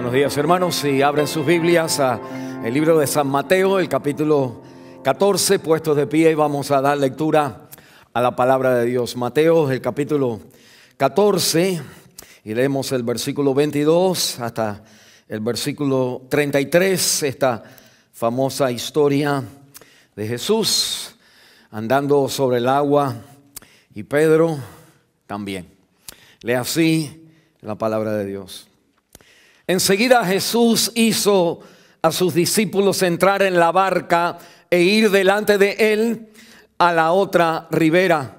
Buenos días, hermanos. Si abren sus Biblias a el libro de San Mateo, el capítulo 14, puestos de pie, y vamos a dar lectura a la palabra de Dios. Mateo, el capítulo 14, y leemos el versículo 22 hasta el versículo 33, esta famosa historia de Jesús andando sobre el agua y Pedro también. Lea así la palabra de Dios. Enseguida Jesús hizo a sus discípulos entrar en la barca e ir delante de él a la otra ribera,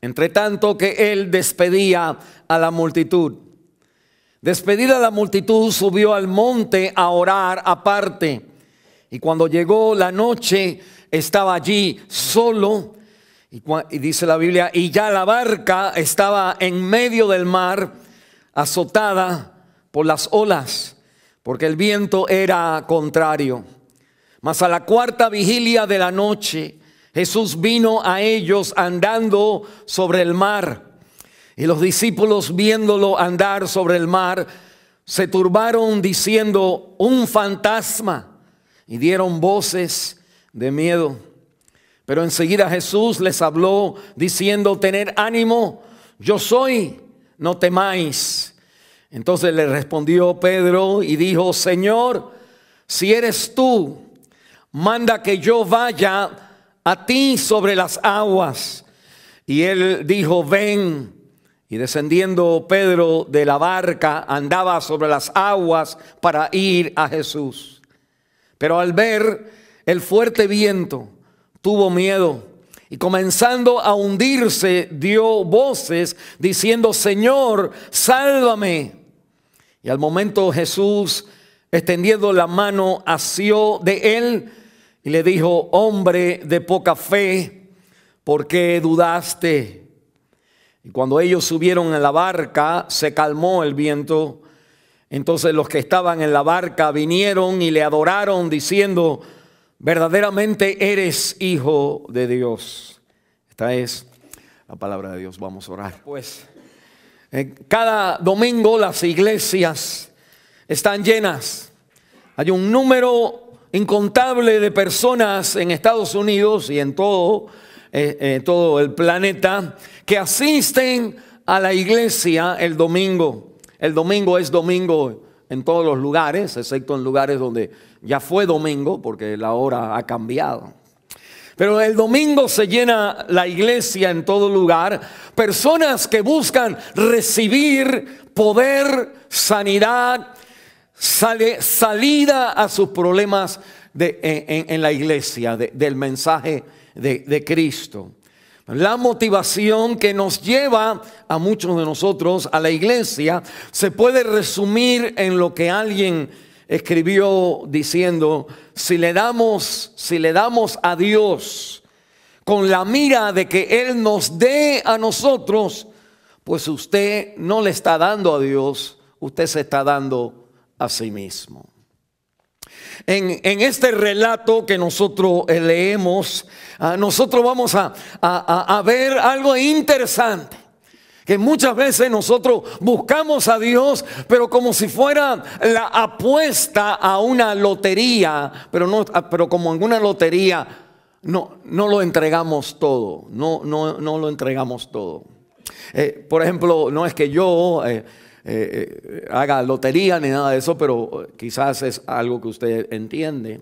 entre tanto que él despedía a la multitud. Despedida la multitud, subió al monte a orar aparte. Y cuando llegó la noche, estaba allí solo. Y dice la Biblia, y ya la barca estaba en medio del mar, azotada por las olas, porque el viento era contrario. Mas a la cuarta vigilia de la noche, Jesús vino a ellos andando sobre el mar. Y los discípulos, viéndolo andar sobre el mar, se turbaron diciendo: un fantasma, y dieron voces de miedo. Pero enseguida Jesús les habló diciendo: tened ánimo, yo soy, no temáis. Entonces le respondió Pedro y dijo: Señor, si eres tú, manda que yo vaya a ti sobre las aguas. Y él dijo: ven. Y descendiendo Pedro de la barca, andaba sobre las aguas para ir a Jesús. Pero al ver el fuerte viento, tuvo miedo, y comenzando a hundirse, dio voces diciendo: Señor, sálvame. Y al momento Jesús, extendiendo la mano, asió de él y le dijo: hombre de poca fe, ¿por qué dudaste? Y cuando ellos subieron en la barca, se calmó el viento. Entonces los que estaban en la barca vinieron y le adoraron diciendo: verdaderamente eres Hijo de Dios. Esta es la palabra de Dios. Vamos a orar. Pues cada domingo las iglesias están llenas. Hay un número incontable de personas en Estados Unidos y en todo el planeta que asisten a la iglesia el domingo. El domingo es domingo en todos los lugares, excepto en lugares donde ya fue domingo, porque la hora ha cambiado. Pero el domingo se llena la iglesia en todo lugar. Personas que buscan recibir poder, sanidad, salida a sus problemas en la iglesia, del mensaje de Cristo. La motivación que nos lleva a muchos de nosotros a la iglesia se puede resumir en lo que alguien escribió diciendo: si le damos a Dios con la mira de que Él nos dé a nosotros, pues usted no le está dando a Dios, usted se está dando a sí mismo. En este relato que nosotros leemos, nosotros vamos a ver algo interesante. Que muchas veces nosotros buscamos a Dios, pero como si fuera la apuesta a una lotería, pero como en una lotería no lo entregamos todo, no lo entregamos todo. Por ejemplo, no es que yo haga lotería ni nada de eso, pero quizás es algo que usted entiende.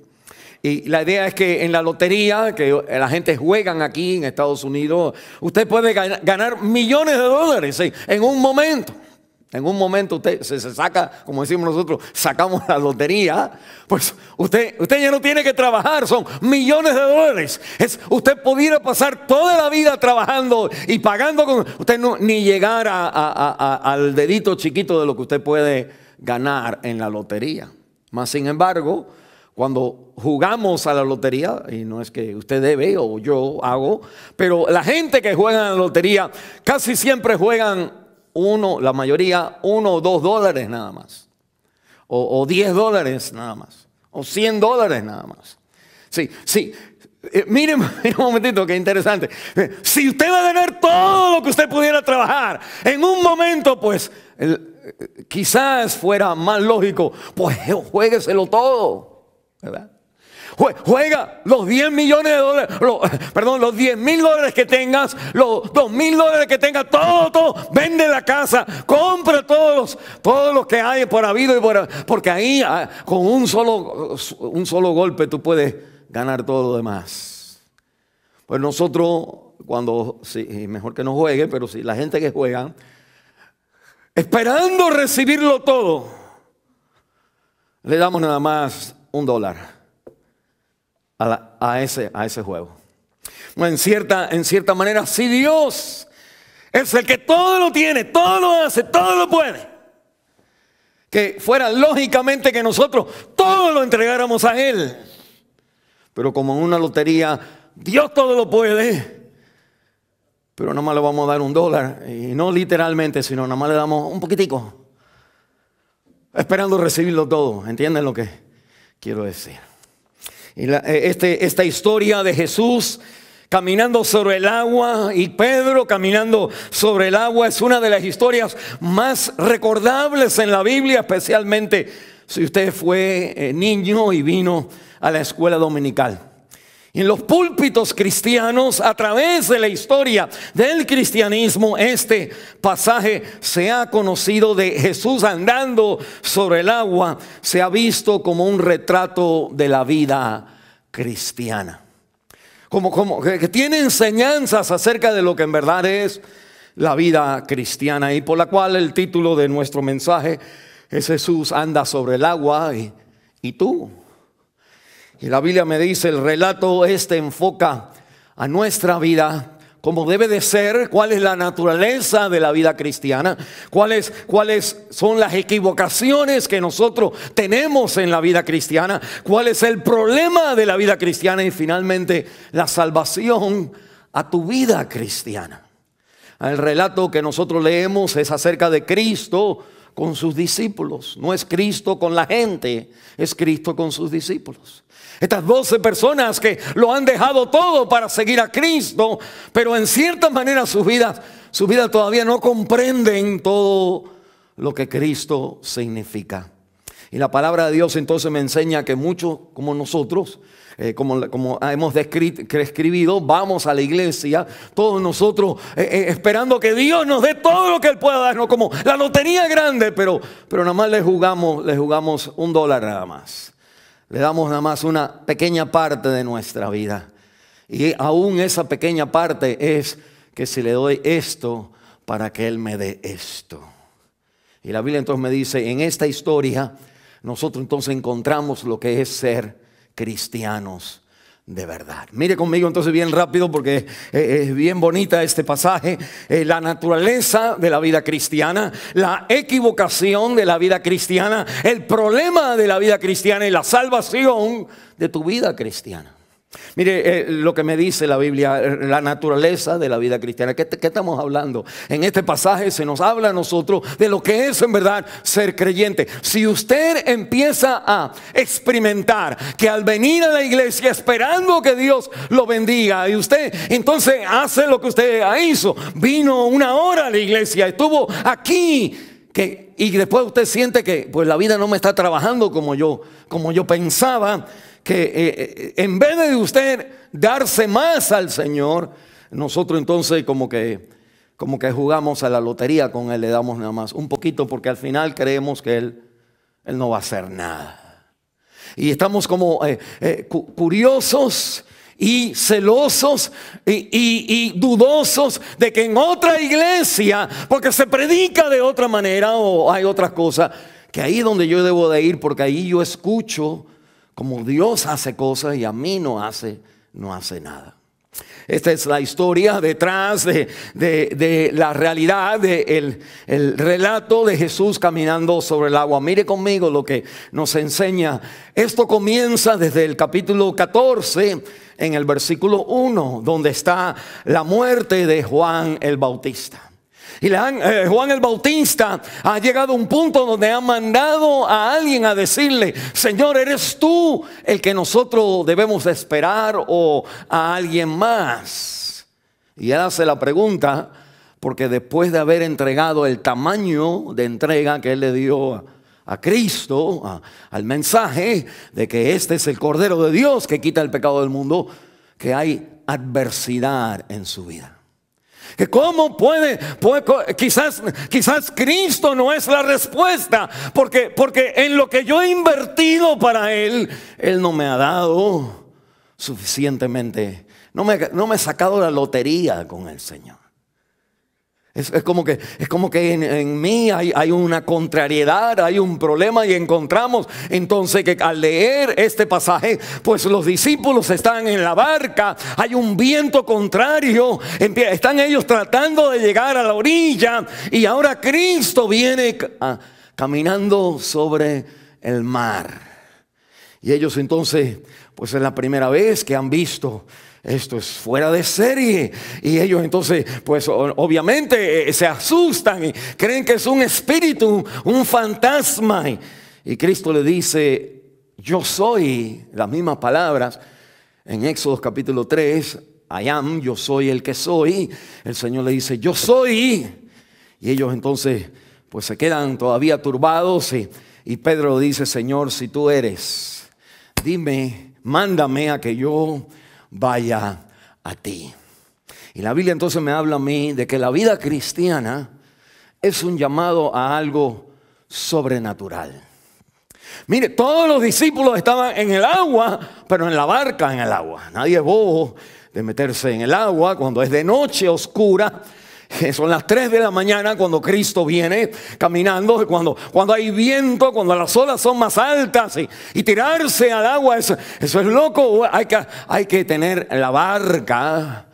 Y la idea es que en la lotería, que la gente juegan aquí en Estados Unidos, usted puede ganar millones de dólares en un momento. En un momento usted se saca, como decimos nosotros, sacamos la lotería. Pues usted ya no tiene que trabajar, son millones de dólares. Usted pudiera pasar toda la vida trabajando y pagando, usted ni llegar al dedito chiquito de lo que usted puede ganar en la lotería. Mas sin embargo, cuando jugamos a la lotería, y no es que usted debe o yo hago, pero la gente que juega a la lotería casi siempre juegan la mayoría, $1 o $2 nada más, o $10 nada más, o $100 nada más. Sí. Miren un momentito, qué interesante. Si usted va a ganar todo lo que usted pudiera trabajar en un momento, pues quizás fuera más lógico, pues juégueselo todo, ¿verdad? Juega los 10 millones de dólares, los 10,000 dólares que tengas, los 2,000 dólares que tengas, todo, vende la casa, compra todos los que hay por habido y porque ahí con un solo golpe tú puedes ganar todo lo demás. Pues nosotros, sí, mejor que no juegue, pero sí, la gente que juega, esperando recibirlo todo, le damos nada más $1 a ese juego. Bueno, en cierta manera, si Dios es el que todo lo tiene, todo lo hace, todo lo puede, que fuera lógicamente que nosotros todo lo entregáramos a Él. Pero como en una lotería, Dios todo lo puede, pero nada más le vamos a dar $1, y no literalmente, sino nada más le damos un poquitico, esperando recibirlo todo. ¿Entienden lo que quiero decir? Y esta historia de Jesús caminando sobre el agua y Pedro caminando sobre el agua es una de las historias más recordables en la Biblia, especialmente si usted fue niño y vino a la escuela dominical. Y en los púlpitos cristianos, a través de la historia del cristianismo, este pasaje se ha conocido de Jesús andando sobre el agua, se ha visto como un retrato de la vida cristiana. Como que tiene enseñanzas acerca de lo que en verdad es la vida cristiana, y por la cual el título de nuestro mensaje es Jesús anda sobre el agua y tú. Y la Biblia me dice, el relato enfoca a nuestra vida como debe de ser, cuál es la naturaleza de la vida cristiana, cuáles son las equivocaciones que nosotros tenemos en la vida cristiana, cuál es el problema de la vida cristiana y finalmente la salvación a tu vida cristiana. El relato que nosotros leemos es acerca de Cristo con sus discípulos. No es Cristo con la gente, es Cristo con sus discípulos. Estas 12 personas que lo han dejado todo para seguir a Cristo, pero en cierta manera sus vidas todavía no comprenden todo lo que Cristo significa. Y la palabra de Dios entonces me enseña que muchos como nosotros, como hemos escribido, vamos a la iglesia, todos nosotros esperando que Dios nos dé todo lo que Él pueda darnos, como la lotería grande, pero nada más le jugamos $1 nada más. Le damos nada más una pequeña parte de nuestra vida. Y aún esa pequeña parte es que si le doy esto para que Él me dé esto. Y la Biblia entonces me dice, en esta historia nosotros entonces encontramos lo que es ser cristianos de verdad. Mire conmigo entonces bien rápido porque es bien bonita este pasaje. La naturaleza de la vida cristiana, la equivocación de la vida cristiana, el problema de la vida cristiana y la salvación de tu vida cristiana. Mire lo que me dice la Biblia, la naturaleza de la vida cristiana. ¿Qué estamos hablando? En este pasaje se nos habla a nosotros de lo que es en verdad ser creyente. Si usted empieza a experimentar que al venir a la iglesia esperando que Dios lo bendiga, y usted entonces hace lo que usted hizo, vino 1 hora a la iglesia, estuvo aquí, y después usted siente que pues la vida no me está trabajando como yo pensaba, que en vez de usted darse más al Señor, nosotros entonces como que jugamos a la lotería con Él, le damos nada más un poquito porque al final creemos que Él no va a hacer nada. Y estamos como curiosos y celosos y dudosos de que en otra iglesia, porque se predica de otra manera o hay otras cosas, que ahí es donde yo debo de ir, porque ahí yo escucho como Dios hace cosas y a mí no hace nada. Esta es la historia detrás de la realidad del relato de Jesús caminando sobre el agua. Mire conmigo lo que nos enseña. Esto comienza desde el capítulo 14 en el versículo 1, donde está la muerte de Juan el Bautista. Y Juan el Bautista ha llegado a un punto donde ha mandado a alguien a decirle: Señor, ¿eres tú el que nosotros debemos esperar o a alguien más? Y él hace la pregunta porque después de haber entregado el tamaño de entrega que Él le dio a Cristo, al mensaje de que este es el Cordero de Dios que quita el pecado del mundo, que hay adversidad en su vida. Que cómo puede quizás Cristo no es la respuesta, porque en lo que yo he invertido para Él no me ha dado suficientemente, no me he sacado la lotería con el Señor. Es como que en mí hay una contrariedad, hay un problema, y encontramos entonces que al leer este pasaje, pues los discípulos están en la barca, hay un viento contrario, están ellos tratando de llegar a la orilla, y ahora Cristo viene caminando sobre el mar. Y ellos entonces, pues es la primera vez que han visto. Esto es fuera de serie. Y ellos entonces, pues obviamente se asustan y creen que es un espíritu, un fantasma. Y Cristo le dice: yo soy, las mismas palabras en Éxodo capítulo 3, I am, yo soy el que soy. El Señor le dice: yo soy. Y ellos entonces pues se quedan todavía turbados, y Pedro dice: Señor, si tú eres, dime, mándame a que yo vaya a ti. Y la Biblia entonces me habla a mí de que la vida cristiana es un llamado a algo sobrenatural. Mire, todos los discípulos estaban en el agua, pero en la barca en el agua. Nadie es bobo de meterse en el agua cuando es de noche oscura. Son las 3 de la mañana cuando Cristo viene caminando, cuando hay viento, cuando las olas son más altas, y tirarse al agua, eso es loco. Hay que tener la barca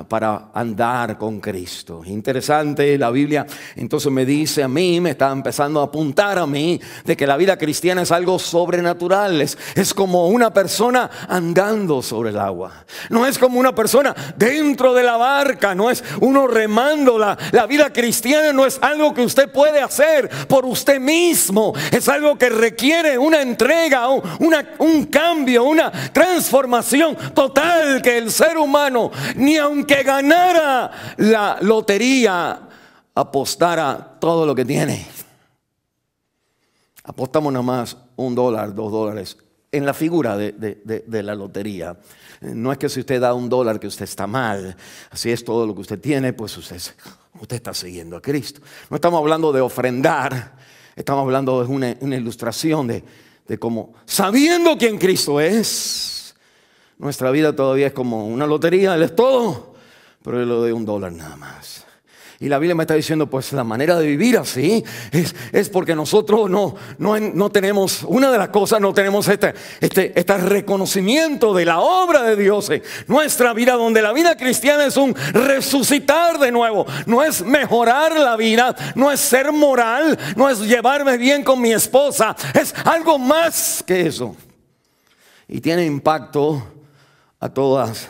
para andar con Cristo. Interesante, la Biblia entonces me dice a mí, me está empezando a apuntar a mí, de que la vida cristiana es algo sobrenatural. Es como una persona andando sobre el agua. No es como una persona dentro de la barca, no es uno remando. La vida cristiana no es algo que usted puede hacer por usted mismo. Es algo que requiere una entrega, un cambio, una transformación total, que el ser humano, ni aunque ganara la lotería, apostara todo lo que tiene. Apostamos nada más $1, $2 en la figura de la lotería. No es que si usted da $1 que usted está mal. Así es, todo lo que usted tiene, pues usted está siguiendo a Cristo. No estamos hablando de ofrendar, estamos hablando de una ilustración de cómo, sabiendo quién Cristo es, nuestra vida todavía es como una lotería. Él es todo, pero Él lo de $1 nada más. Y la Biblia me está diciendo, pues la manera de vivir así es porque nosotros no tenemos, una de las cosas, no tenemos este reconocimiento de la obra de Dios en nuestra vida, donde la vida cristiana es un resucitar de nuevo. No es mejorar la vida, no es ser moral, no es llevarme bien con mi esposa, es algo más que eso. Y tiene impacto a todas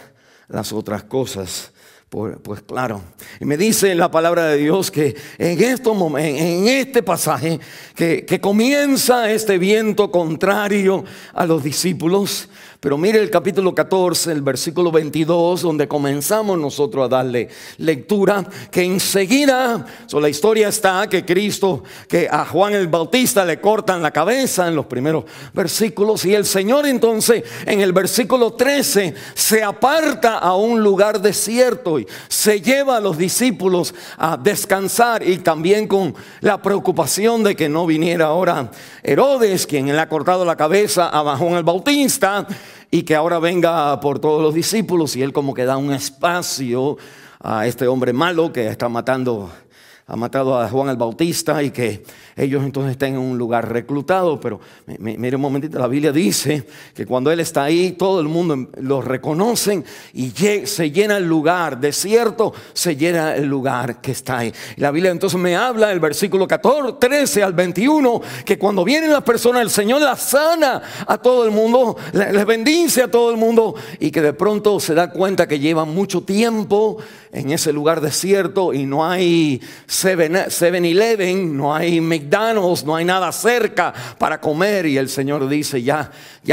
las otras cosas. Pues claro, y me dice la palabra de Dios que en estos momentos, en este pasaje que comienza este viento contrario a los discípulos. Pero mire el capítulo 14, el versículo 22, donde comenzamos nosotros a darle lectura, que enseguida, la historia está que a Juan el Bautista le cortan la cabeza en los primeros versículos, y el Señor entonces en el versículo 13 se aparta a un lugar desierto y se lleva a los discípulos a descansar, y también con la preocupación de que no viniera ahora Herodes, quien le ha cortado la cabeza a Juan el Bautista, y que ahora venga por todos los discípulos. Y él como que da un espacio a este hombre malo que ha matado a Juan el Bautista, y que ellos entonces estén en un lugar reclutado. Pero mire un momentito, la Biblia dice que cuando él está ahí, todo el mundo lo reconocen, y se llena el lugar desierto, se llena el lugar que está ahí. Y la Biblia entonces me habla, el versículo 13 al 21, que cuando vienen las personas, el Señor las sana a todo el mundo, les bendice a todo el mundo, y que de pronto se da cuenta que llevan mucho tiempo en ese lugar desierto y no hay 7-Eleven, no hay McDonald's, no hay nada cerca para comer. Y el Señor dice, ya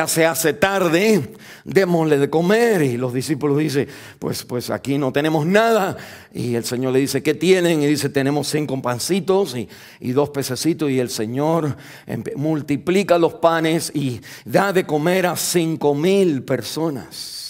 se hace tarde, démosle de comer. Y los discípulos dicen, pues aquí no tenemos nada. Y el Señor le dice, ¿qué tienen? Y dice, tenemos 5 pancitos y 2 pececitos. Y el Señor multiplica los panes y da de comer a 5,000 personas.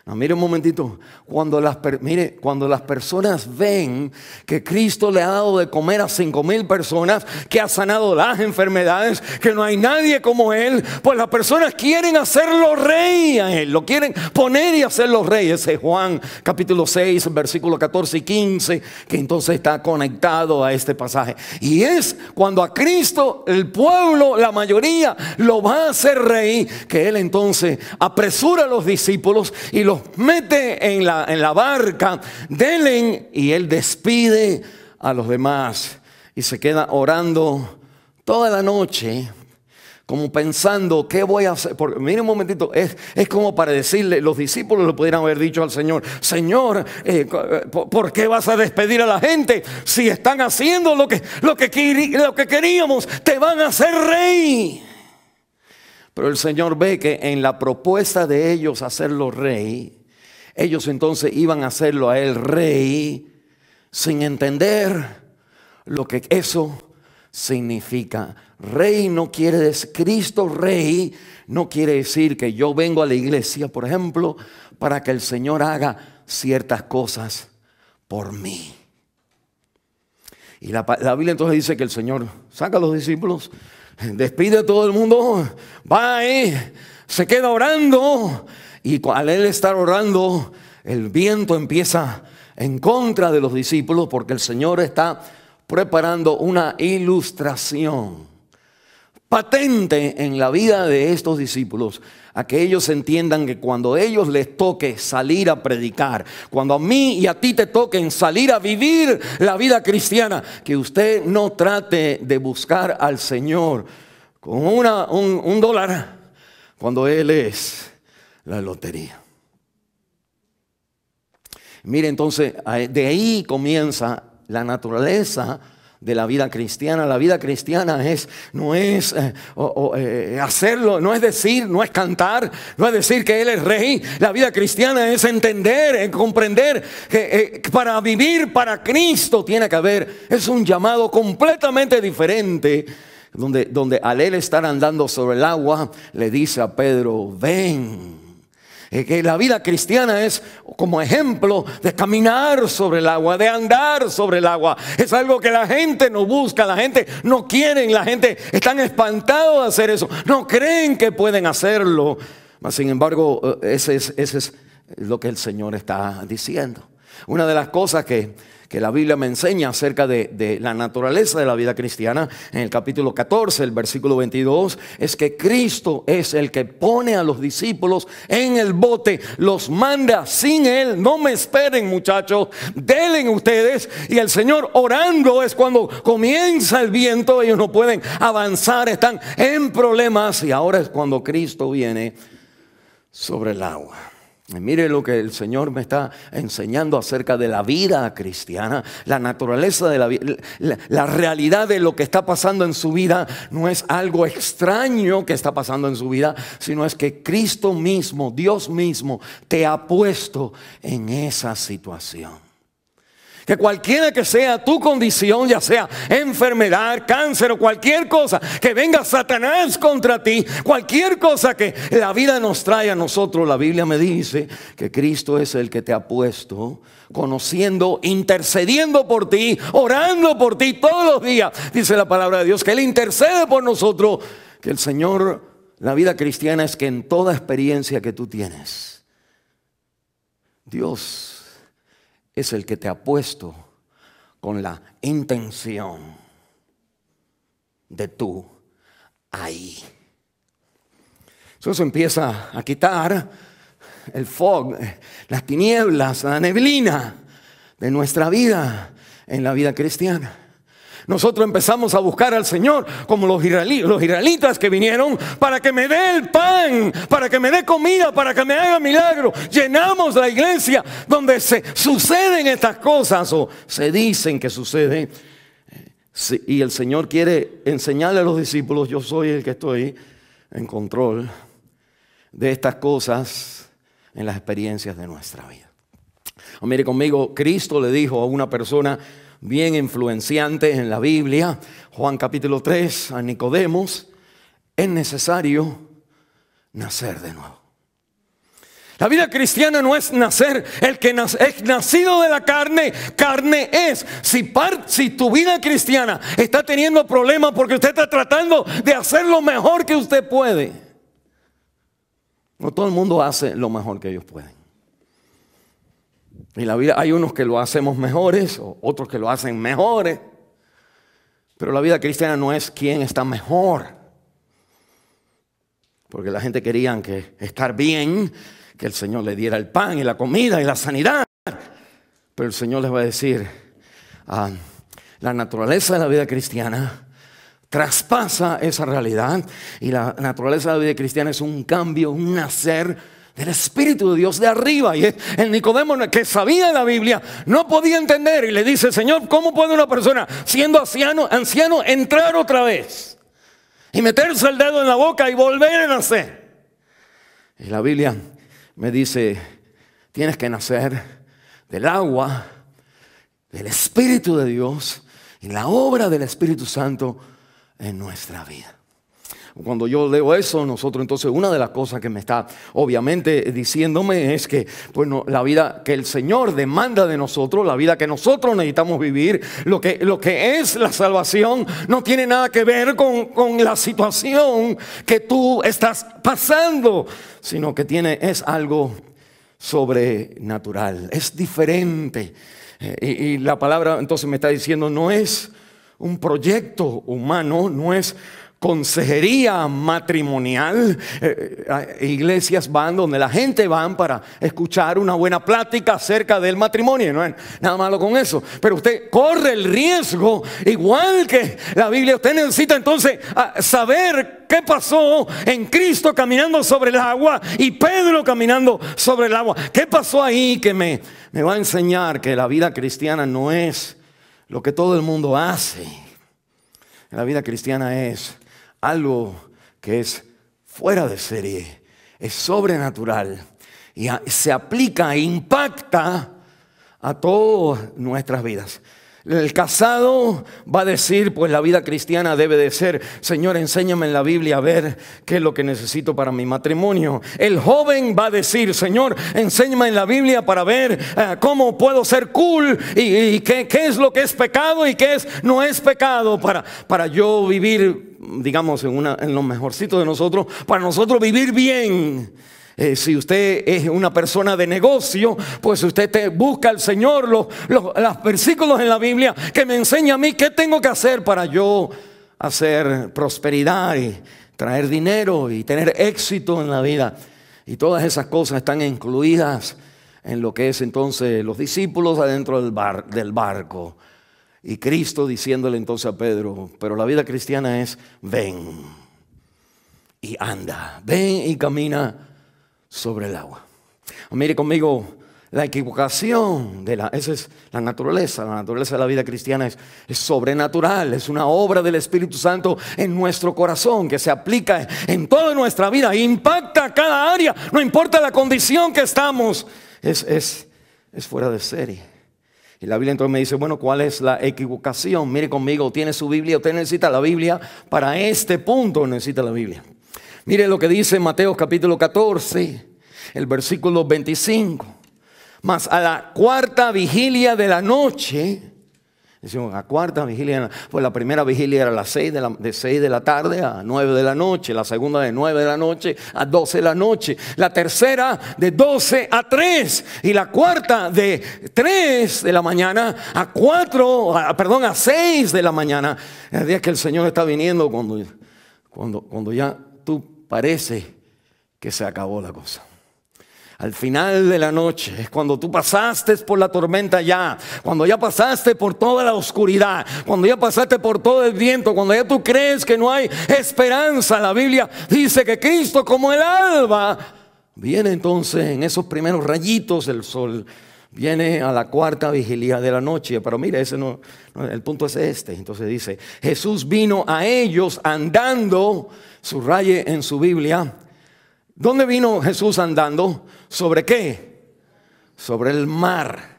No, mire un momentito, cuando las personas ven que Cristo le ha dado de comer a 5,000 personas, que ha sanado las enfermedades, que no hay nadie como Él, pues las personas quieren hacerlo rey a Él, lo quieren poner y hacerlo rey. Ese es Juan capítulo 6, versículos 14 y 15, que entonces está conectado a este pasaje. Y es cuando a Cristo el pueblo, la mayoría, lo va a hacer rey, que Él entonces apresura a los discípulos y los mete en la barca de Él, y Él despide a los demás y se queda orando toda la noche, como pensando, ¿qué voy a hacer? Porque, mire un momentito, es como para decirle, los discípulos le pudieran haber dicho al Señor, Señor, ¿por qué vas a despedir a la gente? Si están haciendo lo que queríamos, te van a hacer rey. Pero el Señor ve que en la propuesta de ellos hacerlo rey, ellos entonces iban a hacerlo a Él rey sin entender lo que eso significa. Rey no quiere decir, Cristo rey no quiere decir que yo vengo a la iglesia, por ejemplo, para que el Señor haga ciertas cosas por mí. Y la Biblia entonces dice que el Señor saca a los discípulos, despide a todo el mundo, va ahí, se queda orando, y al Él estar orando, el viento empieza en contra de los discípulos, porque el Señor está preparando una ilustración patente en la vida de estos discípulos, a que ellos entiendan que cuando a ellos les toque salir a predicar, cuando a mí y a ti te toquen salir a vivir la vida cristiana, que usted no trate de buscar al Señor con un dólar, cuando Él es la lotería. Mire, entonces, de ahí comienza la naturaleza de la vida cristiana. La vida cristiana no es hacerlo, no es decir, no es cantar, no es decir que Él es rey. La vida cristiana es entender, comprender que para vivir para Cristo tiene que haber, es un llamado completamente diferente, donde al Él estar andando sobre el agua, le dice a Pedro, ven. Que la vida cristiana es como ejemplo de caminar sobre el agua, de andar sobre el agua. Es algo que la gente no busca, la gente no quiere, la gente están espantados de hacer eso, no creen que pueden hacerlo. Sin embargo, ese es lo que el Señor está diciendo. Una de las cosas que la Biblia me enseña acerca de la naturaleza de la vida cristiana, en el capítulo 14, el versículo 22, es que Cristo es el que pone a los discípulos en el bote, los manda sin Él. No me esperen, muchachos, denle ustedes. Y el Señor orando es cuando comienza el viento, ellos no pueden avanzar, están en problemas, y ahora es cuando Cristo viene sobre el agua. Y mire lo que el Señor me está enseñando acerca de la vida cristiana, la naturaleza de la vida, la realidad de lo que está pasando en su vida. No es algo extraño que está pasando en su vida, sino es que Cristo mismo, Dios mismo, te ha puesto en esa situación. Que cualquiera que sea tu condición, ya sea enfermedad, cáncer o cualquier cosa, que venga Satanás contra ti, cualquier cosa que la vida nos trae a nosotros, la Biblia me dice que Cristo es el que te ha puesto, conociendo, intercediendo por ti, orando por ti todos los días. Dice la palabra de Dios que Él intercede por nosotros, que el Señor, la vida cristiana es que en toda experiencia que tú tienes, Dios es el que te ha puesto con la intención de tú ahí. Eso empieza a quitar el fog, las tinieblas, la neblina de nuestra vida en la vida cristiana. Nosotros empezamos a buscar al Señor como los israelitas que vinieron para que me dé el pan, para que me dé comida, para que me haga milagro. Llenamos la iglesia donde suceden estas cosas o se dicen que suceden. Y el Señor quiere enseñarle a los discípulos: yo soy el que estoy en control de estas cosas en las experiencias de nuestra vida. Mire conmigo, Cristo le dijo a una persona bien influenciante en la Biblia, Juan capítulo 3, a Nicodemos: es necesario nacer de nuevo. La vida cristiana no es nacer, el que es nacido de la carne, carne es. Si tu vida cristiana está teniendo problemas porque usted está tratando de hacer lo mejor que usted puede, no todo el mundo hace lo mejor que ellos pueden. En la vida hay unos que lo hacemos mejores, o otros que lo hacen mejores. Pero la vida cristiana no es quién está mejor. Porque la gente quería que estar bien, que el Señor le diera el pan y la comida y la sanidad. Pero el Señor les va a decir: la naturaleza de la vida cristiana traspasa esa realidad. Y la naturaleza de la vida cristiana es un cambio, un nacer del Espíritu de Dios de arriba. Y el Nicodemo, que sabía la Biblia, no podía entender y le dice: Señor, ¿cómo puede una persona siendo anciano entrar otra vez y meterse el dedo en la boca y volver a nacer? Y la Biblia me dice: tienes que nacer del agua, del Espíritu de Dios y la obra del Espíritu Santo en nuestra vida. Cuando yo leo eso, entonces una de las cosas que me está obviamente diciéndome es que la vida que el Señor demanda de nosotros, la vida que nosotros necesitamos vivir, lo que es la salvación, no tiene nada que ver con la situación que tú estás pasando, sino que es algo sobrenatural, es diferente. Y la palabra entonces me está diciendo: no es un proyecto humano, no es consejería matrimonial. Iglesias van donde la gente va para escuchar una buena plática acerca del matrimonio. No hay nada malo con eso, pero usted corre el riesgo, igual que la Biblia. Usted necesita entonces saber qué pasó en Cristo caminando sobre el agua y Pedro caminando sobre el agua. ¿Qué pasó ahí que me va a enseñar que la vida cristiana no es lo que todo el mundo hace? La vida cristiana es algo que es fuera de serie, es sobrenatural y se aplica e impacta a todas nuestras vidas. El casado va a decir: pues la vida cristiana debe de ser: Señor, enséñame en la Biblia a ver qué es lo que necesito para mi matrimonio. El joven va a decir: Señor, enséñame en la Biblia para ver cómo puedo ser cool y qué es lo que es pecado y qué no es pecado para yo vivir, digamos, en lo mejorcito de nosotros, para nosotros vivir bien. Si usted es una persona de negocio, pues usted busca al Señor los versículos en la Biblia que me enseñan a mí qué tengo que hacer para yo hacer prosperidad y traer dinero y tener éxito en la vida. Y todas esas cosas están incluidas en lo que es entonces los discípulos adentro del barco. Y Cristo diciéndole entonces a Pedro: pero la vida cristiana es: ven y anda, ven y camina sobre el agua. Mire conmigo, la equivocación esa es la naturaleza. La naturaleza de la vida cristiana es sobrenatural, es una obra del Espíritu Santo en nuestro corazón que se aplica en toda nuestra vida, impacta cada área, no importa la condición que estamos, es fuera de serie. Y la Biblia entonces me dice: bueno, ¿cuál es la equivocación? Mire conmigo, tiene su Biblia, usted necesita la Biblia para este punto, necesita la Biblia. Mire lo que dice Mateo capítulo 14, el versículo 25. Mas a la cuarta vigilia de la noche, decimos la cuarta vigilia, pues la primera vigilia era a las 6 de la tarde a 9 de la noche, la segunda de 9 de la noche a 12 de la noche, la tercera de 12 a 3 y la cuarta de 3 de la mañana a 6 de la mañana. El día que el Señor está viniendo, cuando ya tú parece que se acabó la cosa. Al final de la noche, es cuando tú pasaste por la tormenta ya, cuando ya pasaste por toda la oscuridad, cuando ya pasaste por todo el viento, cuando ya tú crees que no hay esperanza. La Biblia dice que Cristo, como el alba, viene entonces en esos primeros rayitos del sol, viene a la cuarta vigilia de la noche. Pero mire, el punto es este. Entonces dice, Jesús vino a ellos andando, subraye en su Biblia. ¿Dónde vino Jesús andando? ¿Sobre qué? Sobre el mar.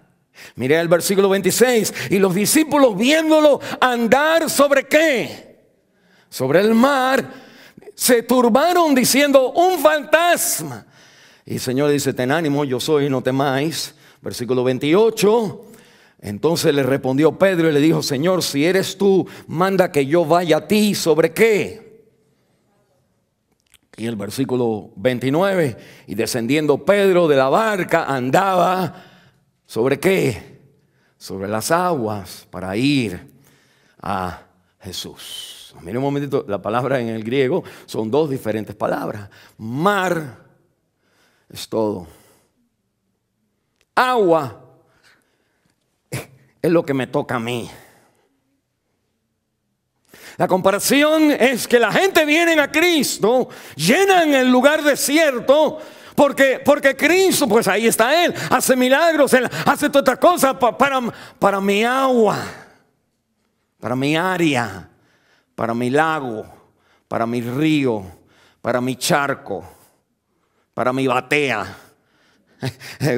Mire el versículo 26. Y los discípulos viéndolo andar ¿sobre qué? Sobre el mar, se turbaron diciendo, un fantasma. Y el Señor dice, ten ánimo, yo soy, no temáis. Versículo 28. Entonces le respondió Pedro y le dijo, Señor, si eres tú, manda que yo vaya a ti. ¿Sobre qué? Y el versículo 29, y descendiendo Pedro de la barca andaba, ¿sobre qué? Sobre las aguas para ir a Jesús. Mira un momentito, la palabra en el griego son dos diferentes palabras. Mar es todo. Agua es lo que me toca a mí. La comparación es que la gente viene a Cristo, llenan el lugar desierto, porque Cristo, pues ahí está Él, hace milagros, Él hace todas estas cosas para mi agua, para mi área, para mi lago, para mi río, para mi charco, para mi batea,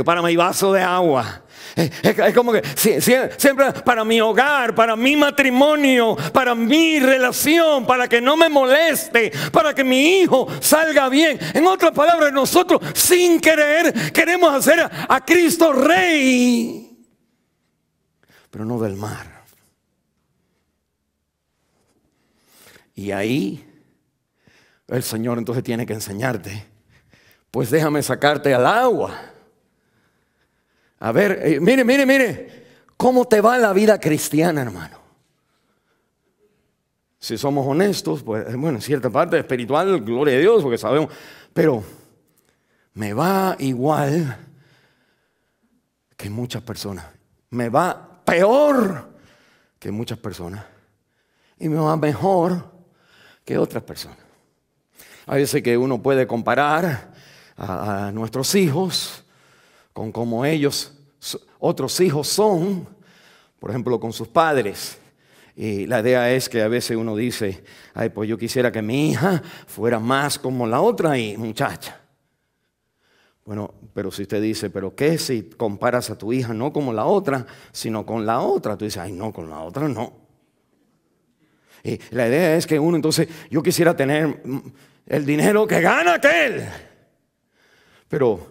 para mi vaso de agua. Es como que siempre para mi hogar, para mi matrimonio, para mi relación, para que no me moleste, para que mi hijo salga bien. En otras palabras, nosotros sin querer queremos hacer a Cristo Rey, pero no del mar. Y ahí el Señor entonces tiene que enseñarte, pues déjame sacarte al agua. A ver, mire, ¿cómo te va la vida cristiana, hermano? Si somos honestos, pues bueno, en cierta parte espiritual, gloria a Dios, porque sabemos, pero me va igual que muchas personas. Me va peor que muchas personas. Y me va mejor que otras personas. Hay veces que uno puede comparar a nuestros hijos con cómo ellos, otros hijos son, por ejemplo, con sus padres. Y la idea es que a veces uno dice, ay, pues yo quisiera que mi hija fuera más como la otra muchacha. Bueno, pero si usted dice, pero ¿qué si comparas a tu hija no como la otra, sino con la otra? Tú dices, ay, no, con la otra no. Y la idea es que uno entonces, yo quisiera tener el dinero que gana aquel. Pero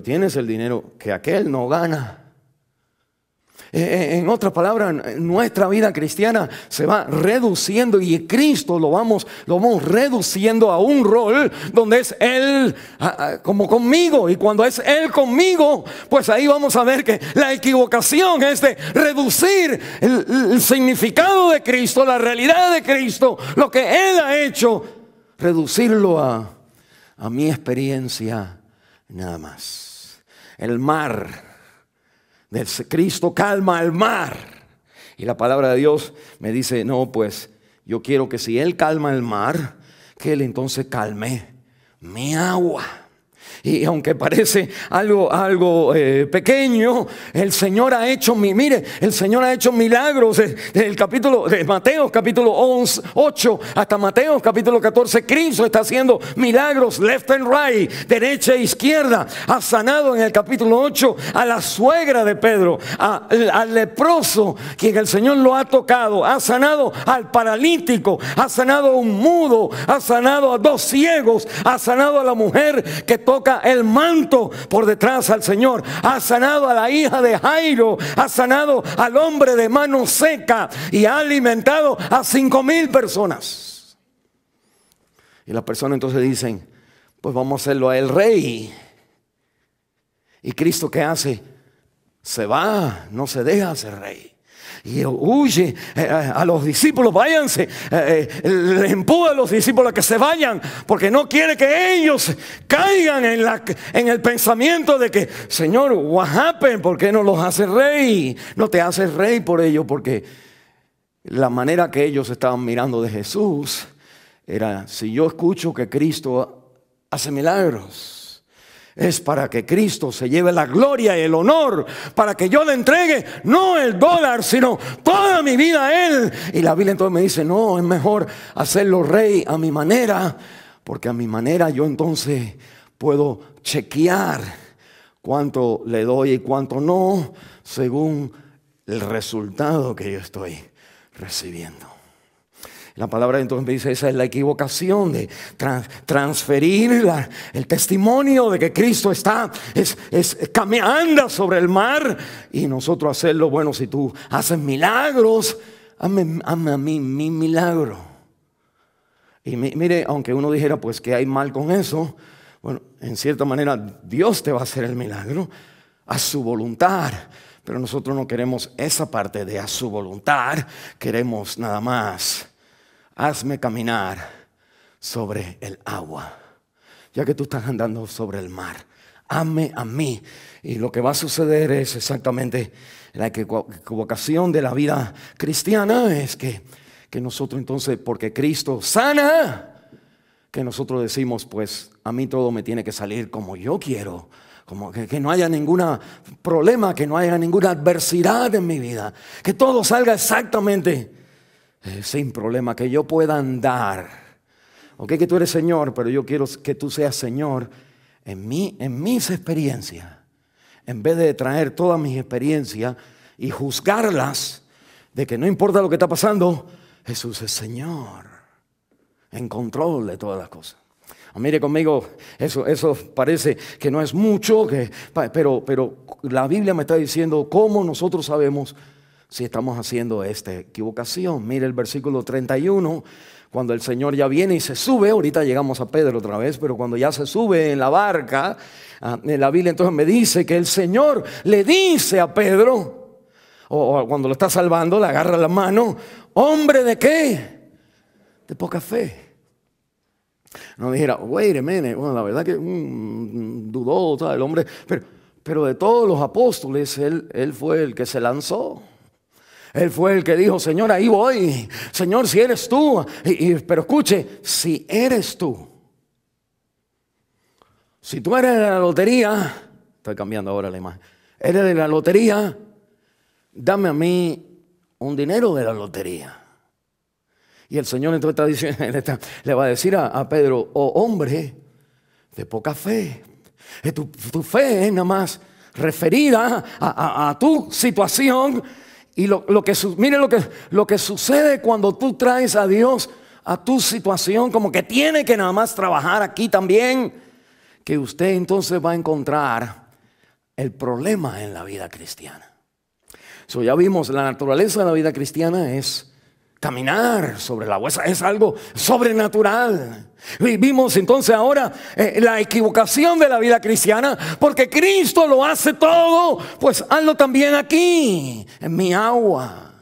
tienes el dinero que aquel no gana. En otras palabras, nuestra vida cristiana se va reduciendo y Cristo lo vamos reduciendo a un rol donde es Él como conmigo. Y cuando es Él conmigo, pues ahí vamos a ver que la equivocación es de reducir el significado de Cristo, la realidad de Cristo, lo que Él ha hecho, reducirlo a mi experiencia nada más. El mar del Cristo calma el mar. Y la palabra de Dios me dice, no, pues yo quiero que si Él calma el mar, que Él entonces calme mi agua. Y aunque parece algo pequeño, el Señor ha hecho el Señor ha hecho milagros desde el capítulo de Mateo capítulo 8 hasta Mateo capítulo 14. Cristo está haciendo milagros left and right, derecha e izquierda. Ha sanado en el capítulo 8 a la suegra de Pedro, al leproso, quien el Señor lo ha tocado. Ha sanado al paralítico, ha sanado a un mudo, ha sanado a 2 ciegos, ha sanado a la mujer que toca el manto por detrás al Señor, ha sanado a la hija de Jairo, ha sanado al hombre de mano seca y ha alimentado a 5,000 personas. Y las personas entonces dicen, pues vamos a hacerlo a el rey. ¿Y Cristo qué hace? Se va, no se deja ser rey. y huye a los discípulos, váyanse, le empuja a los discípulos a que se vayan, porque no quiere que ellos caigan en el pensamiento de que, Señor, what happened? ¿Por qué no los hace rey? No te haces rey por ello, porque la manera que ellos estaban mirando de Jesús era: si yo escucho que Cristo hace milagros, es para que Cristo se lleve la gloria y el honor, para que yo le entregue no el dólar, sino toda mi vida a Él. Y la Biblia entonces me dice: no, es mejor hacerlo rey a mi manera, porque a mi manera yo entonces puedo chequear cuánto le doy y cuánto no, según el resultado que yo estoy recibiendo. La palabra entonces me dice: esa es la equivocación de transferir el testimonio de que Cristo anda sobre el mar, y nosotros hacerlo: bueno, si tú haces milagros, hazme a mí mi milagro. Y mire, aunque uno dijera pues que hay mal con eso, bueno, en cierta manera Dios te va a hacer el milagro a su voluntad. Pero nosotros no queremos esa parte de a su voluntad, queremos nada más: hazme caminar sobre el agua, ya que tú estás andando sobre el mar. Hazme a mí. Y lo que va a suceder es exactamente la equivocación de la vida cristiana, es que nosotros entonces, porque Cristo sana, que nosotros decimos: pues a mí todo me tiene que salir como yo quiero, como que no haya ningún problema, que no haya ninguna adversidad en mi vida, que todo salga exactamente sin problema, que yo pueda andar. Ok, que tú eres Señor, pero yo quiero que tú seas Señor en mis experiencias, en vez de traer todas mis experiencias y juzgarlas, de que no importa lo que está pasando, Jesús es Señor, en control de todas las cosas. Mire conmigo, eso parece que no es mucho, pero la Biblia me está diciendo cómo nosotros sabemos si estamos haciendo esta equivocación. Mire el versículo 31, cuando el Señor ya viene y se sube. Ahorita llegamos a Pedro otra vez, pero cuando ya se sube en la barca, en la Biblia entonces me dice que el Señor le dice a Pedro, o cuando lo está salvando, le agarra la mano: hombre, ¿de qué? De poca fe. No dijera: wait a minute, bueno, la verdad que dudó, ¿sabes? El hombre, pero de todos los apóstoles, él fue el que se lanzó. Él fue el que dijo: Señor, ahí voy. Señor, si eres tú. Pero escuche, si eres tú. Si tú eres de la lotería, estoy cambiando ahora la imagen. Eres de la lotería, dame a mí un dinero de la lotería. Y el Señor entonces está diciendo, le va a decir a Pedro: oh hombre de poca fe. Tu fe es nada más referida a tu situación. Y mire lo que sucede cuando tú traes a Dios a tu situación, como que tiene que nada más trabajar aquí también, que usted entonces va a encontrar el problema en la vida cristiana. Ya vimos, la naturaleza de la vida cristiana es caminar sobre el agua, es algo sobrenatural. Y vimos entonces ahora la equivocación de la vida cristiana, porque Cristo lo hace todo, pues hazlo también aquí, en mi agua.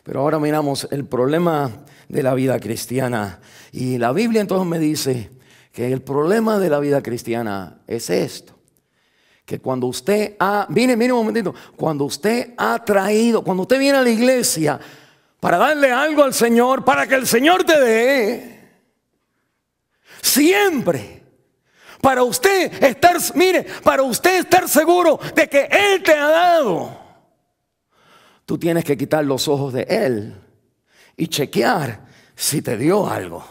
Pero ahora miramos el problema de la vida cristiana, y la Biblia entonces me dice que el problema de la vida cristiana es esto: que cuando usted mire un momentito, cuando usted viene a la iglesia para darle algo al Señor, para que el Señor te dé, siempre, para usted estar seguro de que Él te ha dado, tú tienes que quitar los ojos de Él y chequear si te dio algo.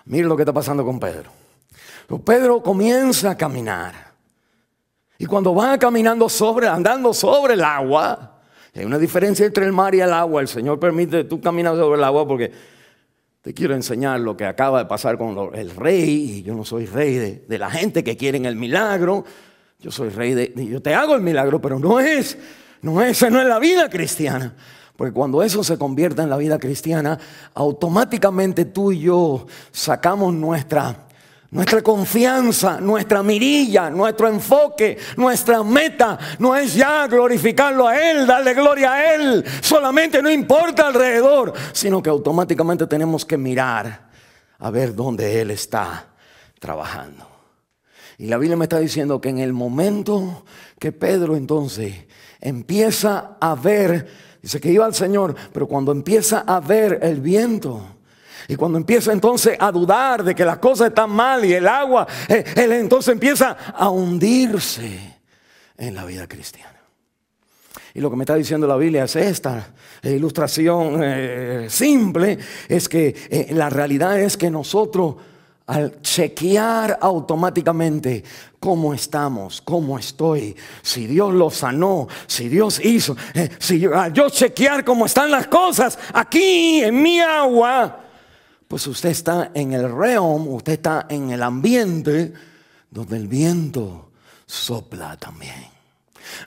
Mire lo que está pasando con Pedro. Pedro comienza a caminar, y cuando va caminando andando sobre el agua, hay una diferencia entre el mar y el agua. El Señor permite que tú camines sobre el agua porque te quiero enseñar lo que acaba de pasar con el rey. Y yo no soy rey de la gente que quieren el milagro. Yo soy rey yo te hago el milagro, pero esa no es la vida cristiana. Porque cuando eso se convierta en la vida cristiana, automáticamente tú y yo sacamos nuestra Nuestra confianza, nuestra mirilla, nuestro enfoque, nuestra meta no es ya glorificarlo a Él, darle gloria a Él. Solamente no importa alrededor, sino que automáticamente tenemos que mirar a ver dónde Él está trabajando. Y la Biblia me está diciendo que en el momento que Pedro entonces empieza a ver, dice que iba al Señor, pero cuando empieza a ver el viento, y cuando empieza entonces a dudar de que las cosas están mal y el agua, él entonces empieza a hundirse en la vida cristiana. Y lo que me está diciendo la Biblia es esta ilustración simple, es que la realidad es que nosotros al chequear automáticamente cómo estamos, cómo estoy, si Dios lo sanó, si Dios hizo, si yo chequear cómo están las cosas aquí en mi agua, pues usted está en el realm, usted está en el ambiente donde el viento sopla también.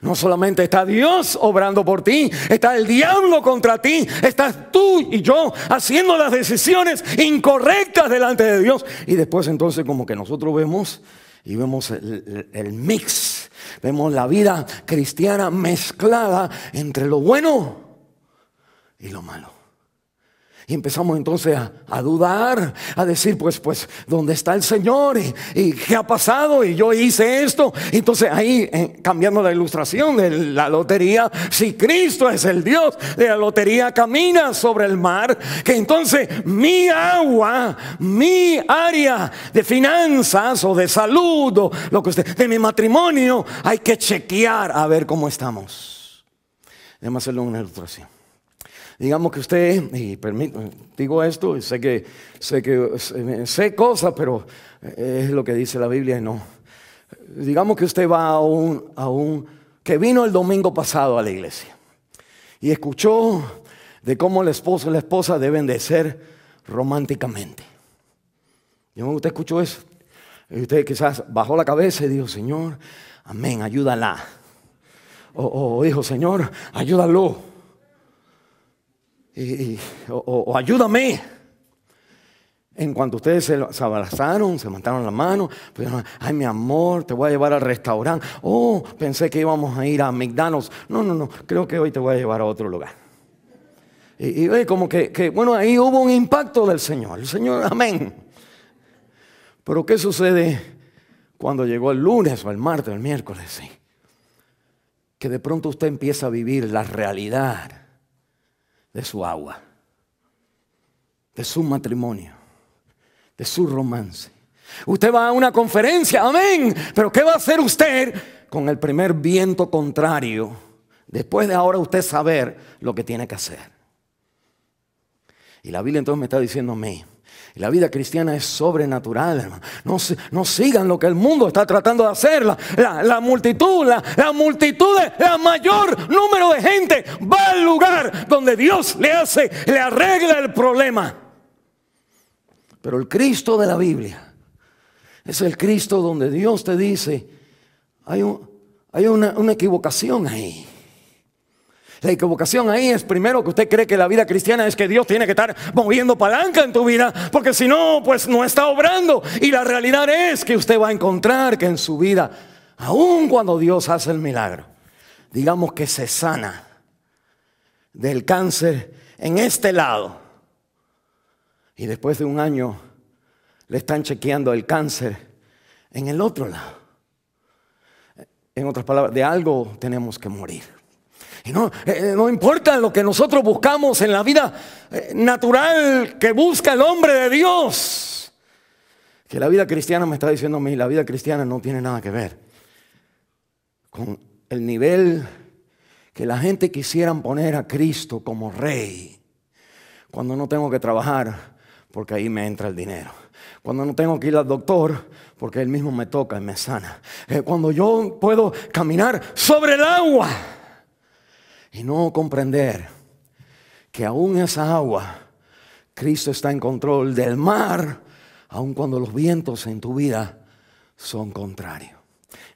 No solamente está Dios obrando por ti, está el diablo contra ti, estás tú y yo haciendo las decisiones incorrectas delante de Dios. Y después entonces como que nosotros vemos y vemos el mix, vemos la vida cristiana mezclada entre lo bueno y lo malo. Y empezamos entonces a dudar, a decir pues ¿dónde está el Señor? ¿Y qué ha pasado? Y yo hice esto. Entonces ahí cambiando la ilustración de la lotería, si Cristo es el Dios de la lotería, camina sobre el mar, que entonces mi agua, mi área de finanzas o de salud o lo que usted, de mi matrimonio, hay que chequear a ver cómo estamos. Déjame hacerle una ilustración. Digamos que usted, y digo esto, y sé cosas, pero es lo que dice la Biblia y no. Digamos que usted va que vino el domingo pasado a la iglesia y escuchó de cómo el esposo y la esposa deben de ser románticamente. ¿Usted escuchó eso? Y usted quizás bajó la cabeza y dijo, Señor, amén, ayúdala. O dijo, Señor, ayúdalo. O ayúdame. En cuanto ustedes se abrazaron, se mataron la mano, pues, ay mi amor, te voy a llevar al restaurante. Oh, pensé que íbamos a ir a McDonald's. No, creo que hoy te voy a llevar a otro lugar. Y como que bueno, ahí hubo un impacto del Señor. El Señor, amén. Pero ¿qué sucede cuando llegó el lunes o el martes o el miércoles? Sí. Que de pronto usted empieza a vivir la realidad de su agua, de su matrimonio, de su romance. Usted va a una conferencia, amén, pero ¿qué va a hacer usted con el primer viento contrario? Después de ahora usted saber lo que tiene que hacer. Y la Biblia entonces me está diciendo a mí, la vida cristiana es sobrenatural, hermano. No sigan lo que el mundo está tratando de hacer. La multitud, la mayor número de gente va al lugar donde Dios le arregla el problema. Pero el Cristo de la Biblia es el Cristo donde Dios te dice, hay una equivocación ahí. La equivocación ahí es primero que usted cree que la vida cristiana es que Dios tiene que estar moviendo palanca en tu vida, porque si no, pues no está obrando. Y la realidad es que usted va a encontrar que en su vida, aun cuando Dios hace el milagro, digamos que se sana del cáncer en este lado, y después de un año le están chequeando el cáncer en el otro lado. En otras palabras, de algo tenemos que morir. Y no importa lo que nosotros buscamos en la vida natural que busca el hombre de Dios. Que la vida cristiana me está diciendo a mí, la vida cristiana no tiene nada que ver con el nivel que la gente quisieran poner a Cristo como rey. Cuando no tengo que trabajar porque ahí me entra el dinero. Cuando no tengo que ir al doctor porque él mismo me toca y me sana. Cuando yo puedo caminar sobre el agua. Y no comprender que aún esa agua, Cristo está en control del mar, aun cuando los vientos en tu vida son contrarios.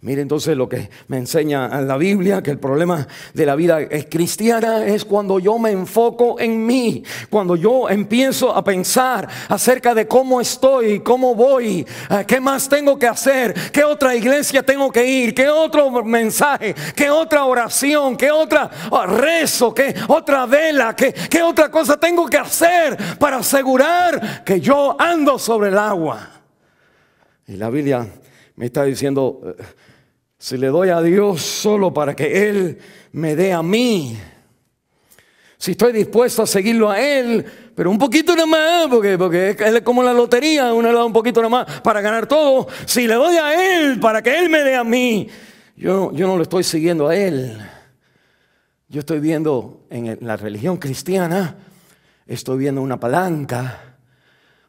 Mire entonces lo que me enseña la Biblia, que el problema de la vida cristiana es cuando yo me enfoco en mí, cuando yo empiezo a pensar acerca de cómo estoy, cómo voy, qué más tengo que hacer, qué otra iglesia tengo que ir, qué otro mensaje, qué otra oración, qué otra rezo, qué otra vela, qué otra cosa tengo que hacer para asegurar que yo ando sobre el agua. Y la Biblia me está diciendo, si le doy a Dios solo para que Él me dé a mí, si estoy dispuesto a seguirlo a Él, pero un poquito nada más, porque es como la lotería, uno le da un poquito nada más para ganar todo. Si le doy a Él para que Él me dé a mí, yo no lo estoy siguiendo a Él. Yo estoy viendo en la religión cristiana, estoy viendo una palanca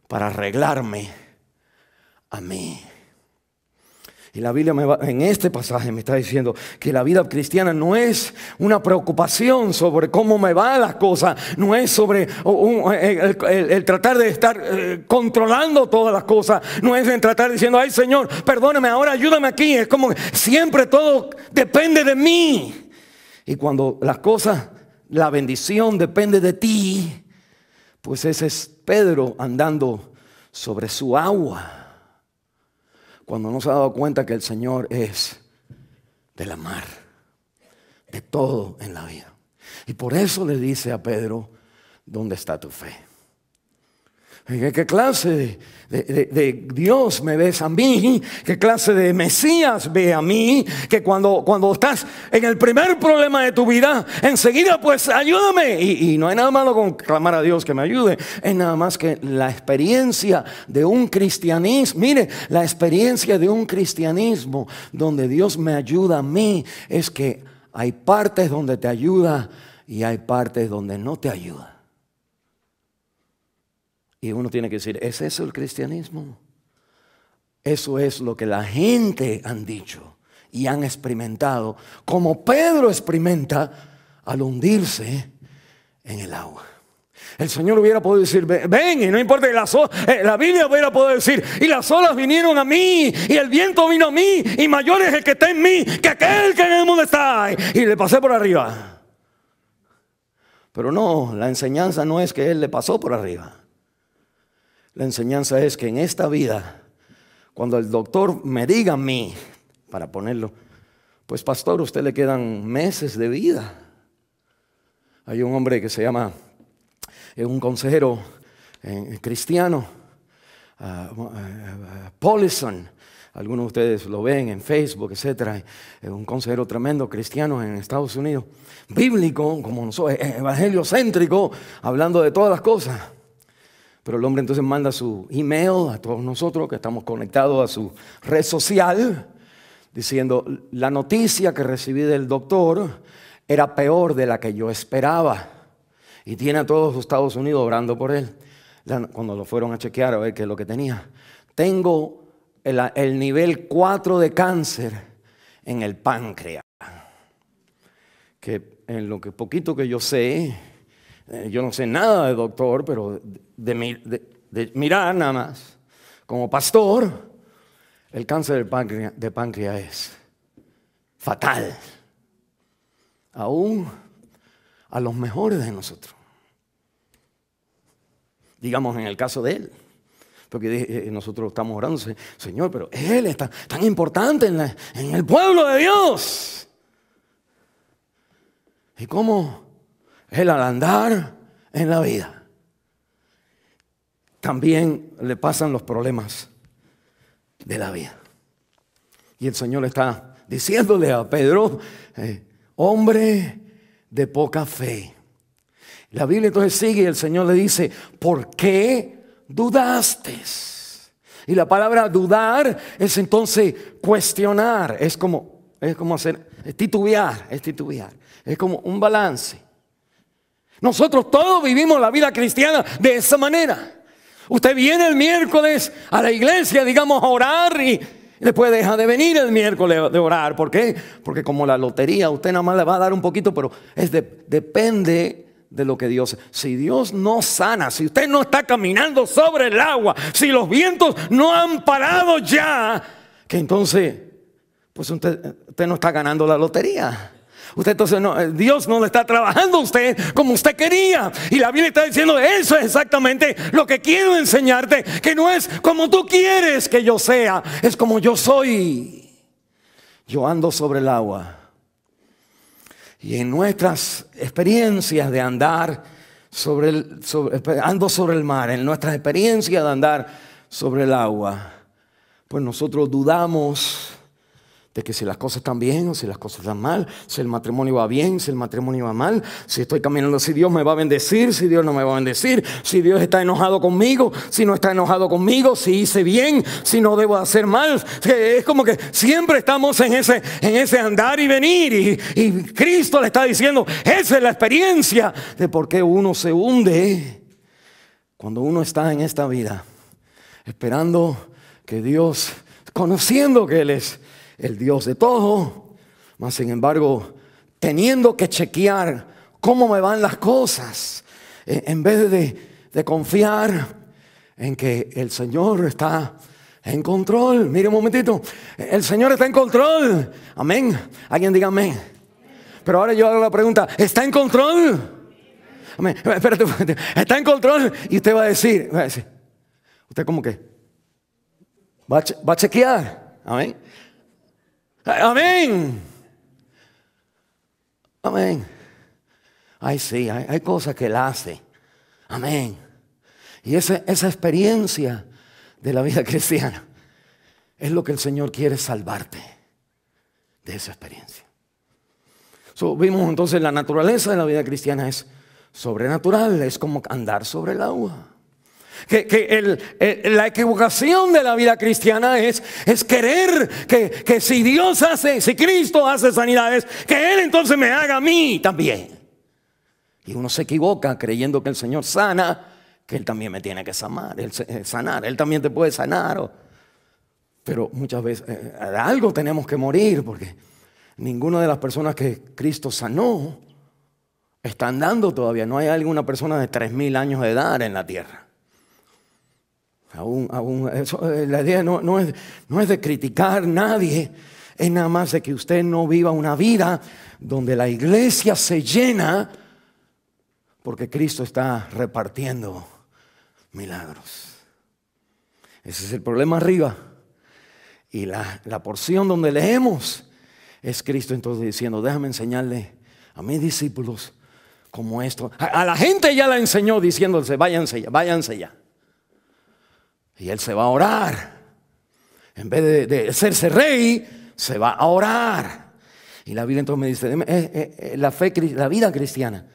para arreglarme a mí. Y la Biblia en este pasaje me está diciendo que la vida cristiana no es una preocupación sobre cómo me van las cosas, no es sobre el tratar de estar controlando todas las cosas, no es en tratar diciendo, ay Señor, perdóname, ahora ayúdame aquí. Es como que siempre todo depende de mí. Y cuando las cosas, la bendición depende de ti, pues ese es Pedro andando sobre su agua, cuando no se ha dado cuenta que el Señor es de la mar, de todo en la vida. Y por eso le dice a Pedro, ¿dónde está tu fe? ¿Qué clase de Dios me ves a mí? ¿Qué clase de Mesías ve a mí? Que cuando estás en el primer problema de tu vida, enseguida pues ayúdame. Y no hay nada malo con clamar a Dios que me ayude. Es nada más que la experiencia de un cristianismo. Mire, la experiencia de un cristianismo donde Dios me ayuda a mí es que hay partes donde te ayuda y hay partes donde no te ayuda. Y uno tiene que decir, ¿es eso el cristianismo? Eso es lo que la gente han dicho y han experimentado, como Pedro experimenta al hundirse en el agua. El Señor hubiera podido decir, ven, y no importa, la Biblia hubiera podido decir, y las olas vinieron a mí, y el viento vino a mí, y mayor es el que está en mí que aquel que en el mundo está. Y le pasé por arriba. Pero no, la enseñanza no es que Él le pasó por arriba. La enseñanza es que en esta vida, cuando el doctor me diga a mí, para ponerlo, pues pastor, a usted le quedan meses de vida. Hay un hombre que se llama, un consejero cristiano, Paulson. Algunos de ustedes lo ven en Facebook, etcétera. Es un consejero tremendo cristiano en Estados Unidos, bíblico, como nosotros, evangeliocéntrico, hablando de todas las cosas. Pero el hombre entonces manda su email a todos nosotros que estamos conectados a su red social, diciendo, la noticia que recibí del doctor era peor de la que yo esperaba. Y tiene a todos los Estados Unidos orando por él. Cuando lo fueron a chequear a ver qué es lo que tenía. Tengo el nivel 4 de cáncer en el páncreas. Que en lo que poquito que yo sé, yo no sé nada de doctor, pero de mirar nada más, como pastor, el cáncer de páncreas es fatal, aún a los mejores de nosotros. Digamos en el caso de él, porque nosotros estamos orando, Señor, pero él es tan importante en el pueblo de Dios. ¿Y cómo él al andar en la vida también le pasan los problemas de la vida? Y el Señor está diciéndole a Pedro, hombre de poca fe. La Biblia entonces sigue y el Señor le dice, ¿por qué dudaste? Y la palabra dudar es entonces cuestionar, es como hacer, es titubear, es como un balance. Nosotros todos vivimos la vida cristiana de esa manera. Usted viene el miércoles a la iglesia, digamos, a orar y después deja de venir el miércoles de orar. ¿Por qué? Porque como la lotería, usted nada más le va a dar un poquito, pero depende de lo que Dios. Si Dios no sana, si usted no está caminando sobre el agua, si los vientos no han parado ya, que entonces pues usted no está ganando la lotería. Usted entonces Dios no le está trabajando a usted como usted quería. Y la Biblia está diciendo, eso es exactamente lo que quiero enseñarte, que no es como tú quieres que yo sea, es como yo soy. Yo ando sobre el agua. Y en nuestras experiencias de andar ando sobre el mar, en nuestras experiencias de andar sobre el agua, pues nosotros dudamos de que si las cosas están bien o si las cosas están mal, si el matrimonio va bien, si el matrimonio va mal, si estoy caminando, si Dios me va a bendecir, si Dios no me va a bendecir, si Dios está enojado conmigo, si no está enojado conmigo, si hice bien, si no debo hacer mal. Es como que siempre estamos en ese andar y venir, y Cristo le está diciendo, esa es la experiencia de por qué uno se hunde cuando uno está en esta vida, esperando que Dios, conociendo que Él es el Dios de todo, mas sin embargo teniendo que chequear cómo me van las cosas, en vez de confiar en que el Señor está en control. Mire un momentito, el Señor está en control. Amén. Alguien diga amén. Pero ahora yo hago la pregunta, ¿está en control? Amén. Espérate, ¿está en control? Y usted va a decir, usted como que va a chequear. Amén. Amén. Amén. Ay, sí, hay cosas que Él hace. Amén. Y esa experiencia de la vida cristiana es lo que el Señor quiere salvarte de esa experiencia. Vimos entonces la naturaleza de la vida cristiana es sobrenatural, es como andar sobre el agua. La equivocación de la vida cristiana es querer que si Dios hace, si Cristo hace sanidades, que Él entonces me haga a mí también. Y uno se equivoca creyendo que el Señor sana, que Él también me tiene que sanar. Él también te puede sanar. Pero muchas veces algo tenemos que morir, porque ninguna de las personas que Cristo sanó está andando todavía. No hay alguna persona de 3000 años de edad en la tierra. La idea no es de criticar a nadie, es nada más de que usted no viva una vida donde la iglesia se llena porque Cristo está repartiendo milagros. Ese es el problema arriba. Y la porción donde leemos es Cristo entonces diciendo, déjame enseñarle a mis discípulos como esto. A la gente ya la enseñó diciéndose, váyanse ya. Y Él se va a orar. En vez de hacerse rey, se va a orar. Y la Biblia entonces me dice, la vida cristiana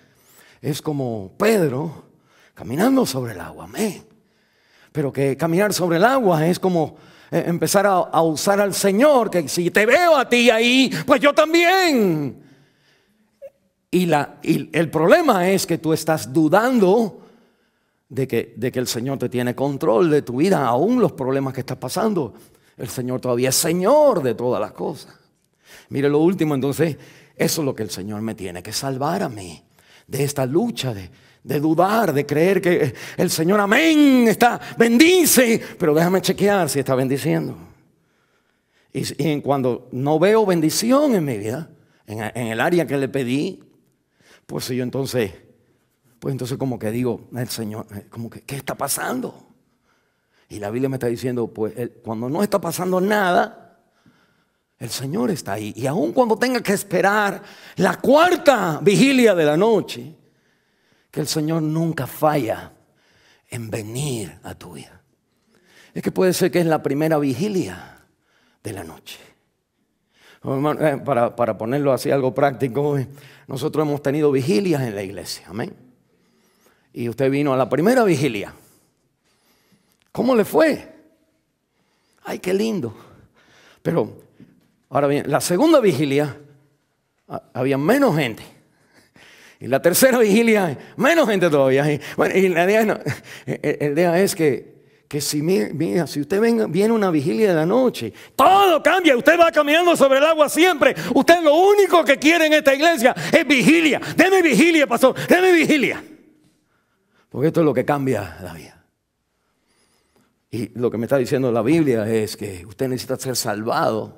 es como Pedro caminando sobre el agua. Amén. Pero que caminar sobre el agua es como empezar a usar al Señor, que si te veo a ti ahí, pues yo también. Y el problema es que tú estás dudando de que el Señor te tiene control de tu vida, aún los problemas que estás pasando. El Señor todavía es Señor de todas las cosas. Mire lo último, entonces, eso es lo que el Señor me tiene que salvar a mí, de esta lucha de dudar, de creer que el Señor, amén, bendice, pero déjame chequear si está bendiciendo. Y cuando no veo bendición en mi vida, en el área que le pedí, pues yo entonces como que digo, el Señor, como que, ¿qué está pasando? Y la Biblia me está diciendo, pues cuando no está pasando nada, el Señor está ahí. Y aun cuando tenga que esperar la cuarta vigilia de la noche, que el Señor nunca falla en venir a tu vida. Es que puede ser que es la primera vigilia de la noche. Para ponerlo así algo práctico, nosotros hemos tenido vigilias en la iglesia, amén. Y usted vino a la primera vigilia. ¿Cómo le fue? Ay, qué lindo. Pero, ahora bien, la segunda vigilia había menos gente. Y la tercera vigilia, menos gente todavía. Bueno, y la idea es que si usted viene a una vigilia de la noche, todo cambia. Usted va caminando sobre el agua siempre. Usted lo único que quiere en esta iglesia es vigilia. Deme vigilia, pastor, deme vigilia. Porque esto es lo que cambia la vida. Y lo que me está diciendo la Biblia es que usted necesita ser salvado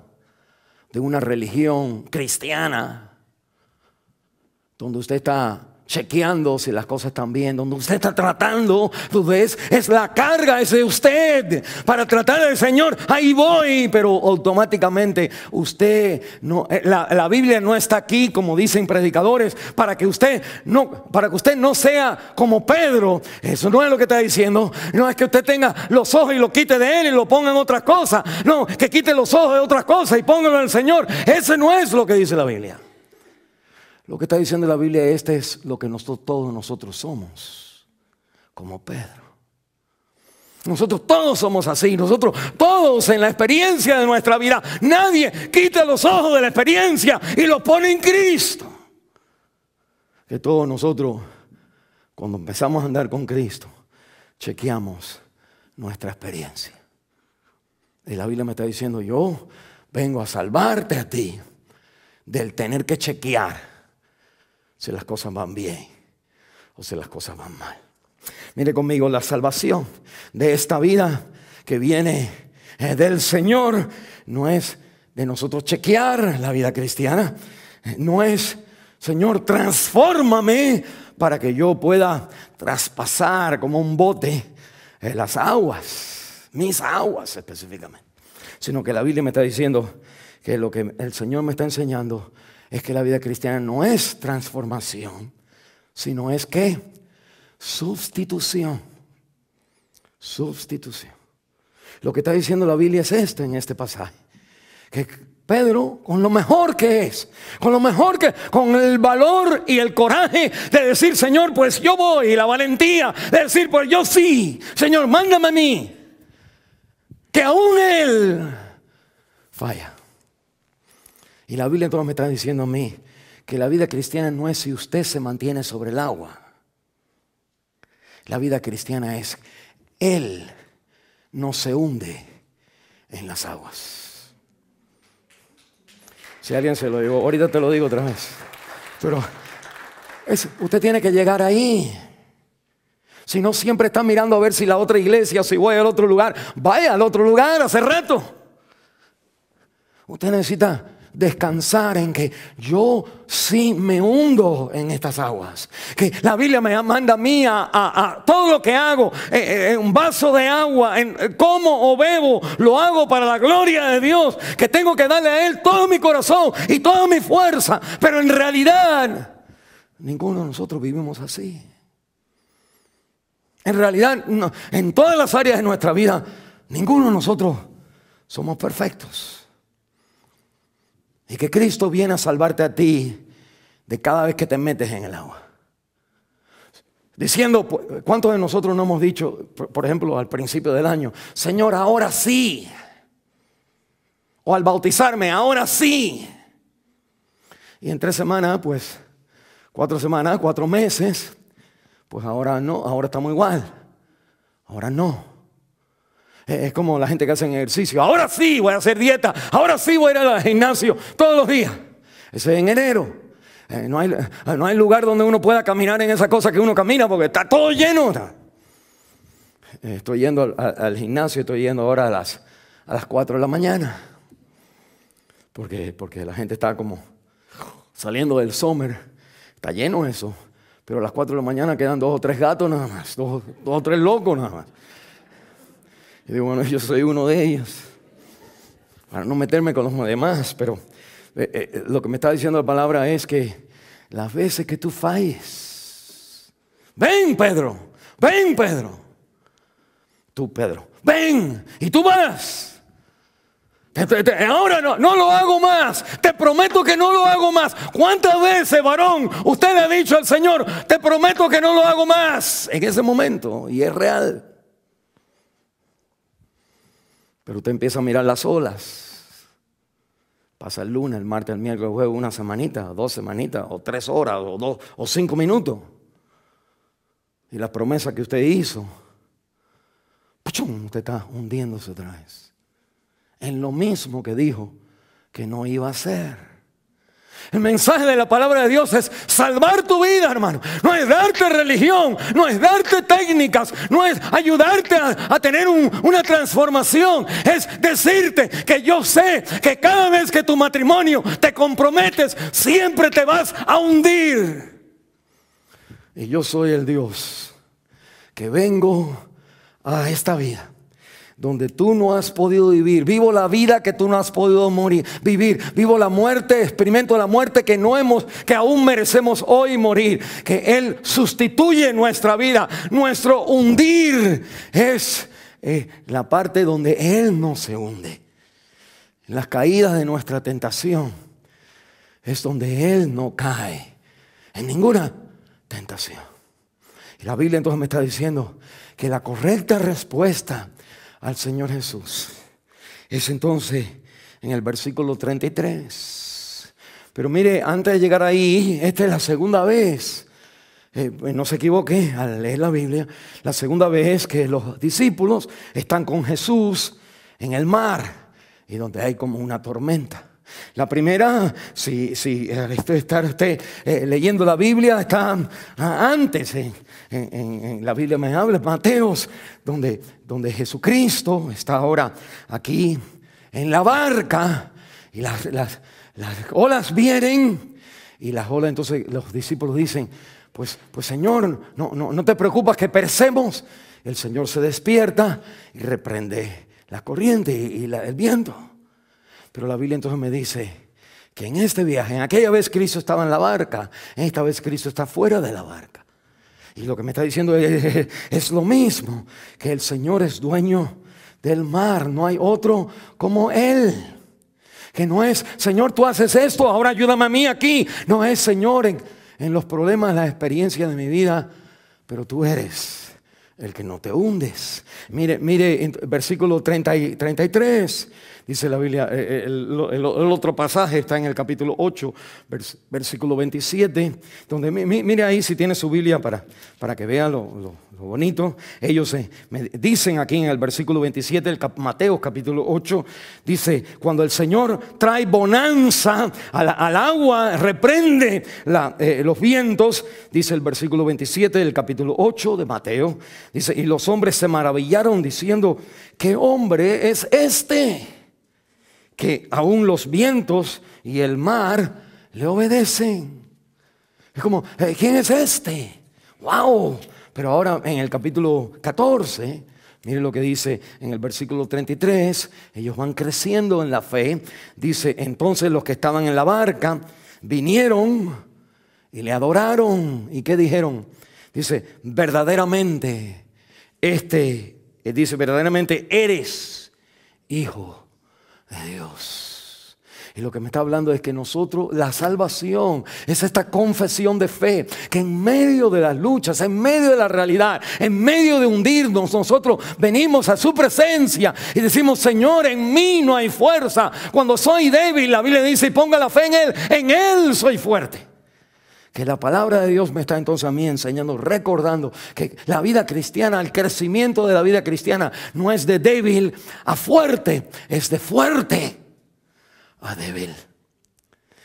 de una religión cristiana, donde usted está chequeando si las cosas están bien, donde usted está tratando, tú ves, es la carga, es de usted para tratar del Señor, ahí voy, pero automáticamente usted no, la Biblia no está aquí, como dicen predicadores, para que usted no sea como Pedro. Eso no es lo que está diciendo. No es que usted tenga los ojos y lo quite de él y lo ponga en otras cosas. No, que quite los ojos de otras cosas y póngalo en el Señor. Ese no es lo que dice la Biblia. Lo que está diciendo la Biblia, este es lo que todos nosotros somos, como Pedro. Nosotros todos somos así, nosotros todos en la experiencia de nuestra vida. Nadie quita los ojos de la experiencia y los pone en Cristo. Que todos nosotros, cuando empezamos a andar con Cristo, chequeamos nuestra experiencia. Y la Biblia me está diciendo, yo vengo a salvarte a ti del tener que chequear si las cosas van bien o si las cosas van mal. Mire conmigo, la salvación de esta vida que viene del Señor no es de nosotros chequear la vida cristiana. No es, Señor, transfórmame para que yo pueda traspasar como un bote las aguas, mis aguas específicamente. Sino que la Biblia me está diciendo que lo que el Señor me está enseñando es que la vida cristiana no es transformación, sino es ¿qué? Sustitución. Sustitución. Lo que está diciendo la Biblia es esto en este pasaje. Que Pedro, con lo mejor que es, con el valor y el coraje de decir, Señor, pues yo voy, y la valentía de decir, pues yo sí, Señor, mándame a mí. Que aún él falla. Y la Biblia entonces me está diciendo a mí que la vida cristiana no es si usted se mantiene sobre el agua. La vida cristiana es Él no se hunde en las aguas. Si alguien se lo digo, ahorita te lo digo otra vez. Pero usted tiene que llegar ahí. Si no, siempre está mirando a ver si la otra iglesia, si voy al otro lugar. Vaya al otro lugar hace rato. Usted necesita descansar en que yo sí me hundo en estas aguas. Que la Biblia me manda a mí a todo lo que hago, en un vaso de agua, en como o bebo, lo hago para la gloria de Dios. Que tengo que darle a Él todo mi corazón y toda mi fuerza. Pero en realidad, ninguno de nosotros vivimos así. En realidad, no, en todas las áreas de nuestra vida, ninguno de nosotros somos perfectos. Y que Cristo viene a salvarte a ti de cada vez que te metes en el agua. Diciendo, ¿cuántos de nosotros no hemos dicho, por ejemplo, al principio del año, Señor, ahora sí? O al bautizarme, ahora sí. Y en 3 semanas, pues, 4 semanas, 4 meses, pues ahora no, ahora estamos igual. Ahora no. Es como la gente que hace ejercicio. Ahora sí voy a hacer dieta. Ahora sí voy a ir al gimnasio todos los días. Ese es en enero. No hay lugar donde uno pueda caminar en esa cosa que uno camina porque está todo lleno. Estoy yendo al gimnasio, estoy yendo ahora a las 4 de la mañana. Porque la gente está como saliendo del summer. Está lleno eso. Pero a las 4 de la mañana quedan 2 o 3 gatos nada más. 2 o 3 locos nada más. Y digo, bueno, yo soy uno de ellos. Para no meterme con los demás, pero lo que me está diciendo la palabra es que las veces que tú falles, ven Pedro, ven Pedro. Tú Pedro, ven y tú vas. Ahora no lo hago más. Te prometo que no lo hago más. ¿Cuántas veces, varón, usted le ha dicho al Señor, te prometo que no lo hago más? En ese momento, y es real. Pero usted empieza a mirar las olas. Pasa el lunes, el martes, el miércoles, el jueves, 1 semanita, 2 semanitas, o 3 horas, o 2 o 5 minutos. Y la promesa que usted hizo, ¡puchum!, usted está hundiéndose otra vez en lo mismo que dijo que no iba a hacer. El mensaje de la palabra de Dios es salvar tu vida, hermano. No es darte religión, no es darte técnicas, no es ayudarte a tener una transformación. Es decirte que yo sé que cada vez que tu matrimonio te comprometes, siempre te vas a hundir. Y yo soy el Dios que vengo a esta vida donde tú no has podido vivir. Vivo la vida que tú no has podido vivir. Vivo la muerte, experimento la muerte que aún merecemos hoy morir. Que Él sustituye nuestra vida. Nuestro hundir es la parte donde Él no se hunde. En las caídas de nuestra tentación es donde Él no cae en ninguna tentación. Y la Biblia entonces me está diciendo que la correcta respuesta al Señor Jesús es entonces en el versículo 33. Pero mire, antes de llegar ahí, esta es la segunda vez, no se equivoque al leer la Biblia, la segunda vez que los discípulos están con Jesús en el mar y donde hay como una tormenta. La primera, si está usted leyendo la Biblia, está antes en la Biblia me habla, Mateos, donde Jesucristo está ahora aquí en la barca y las olas vienen y las olas, entonces los discípulos dicen, pues Señor, no te preocupas que perecemos. El Señor se despierta y reprende la corriente y el viento. Pero la Biblia entonces me dice que en este viaje, en aquella vez Cristo estaba en la barca, en esta vez Cristo está fuera de la barca. Y lo que me está diciendo es lo mismo, que el Señor es dueño del mar, no hay otro como Él. Que no es, Señor, tú haces esto, ahora ayúdame a mí aquí. No es, Señor, en los problemas, la experiencia de mi vida, pero tú eres el que no te hundes. Mire, en versículo 30 y 33, dice la Biblia, el otro pasaje está en el capítulo 8, versículo 27, donde mire ahí si tiene su Biblia para que vea lo bonito. Ellos me dicen aquí en el versículo 27, Mateo capítulo 8, dice, cuando el Señor trae bonanza al agua, reprende los vientos, dice el versículo 27 del capítulo 8 de Mateo, dice, y los hombres se maravillaron diciendo, ¿qué hombre es este? Que aún los vientos y el mar le obedecen. Es como, ¿quién es este? ¡Wow! Pero ahora en el capítulo 14, mire lo que dice en el versículo 33, ellos van creciendo en la fe. Dice, entonces los que estaban en la barca vinieron y le adoraron. ¿Y qué dijeron? Dice, verdaderamente, verdaderamente eres hijo de Dios. Y lo que me está hablando es que nosotros, la salvación es esta confesión de fe, que en medio de las luchas, en medio de la realidad, en medio de hundirnos, nosotros venimos a su presencia y decimos, Señor, en mí no hay fuerza. Cuando soy débil, la Biblia dice, y ponga la fe en Él soy fuerte. Que la palabra de Dios me está entonces a mí enseñando, recordando que la vida cristiana, el crecimiento de la vida cristiana no es de débil a fuerte, es de fuerte a débil.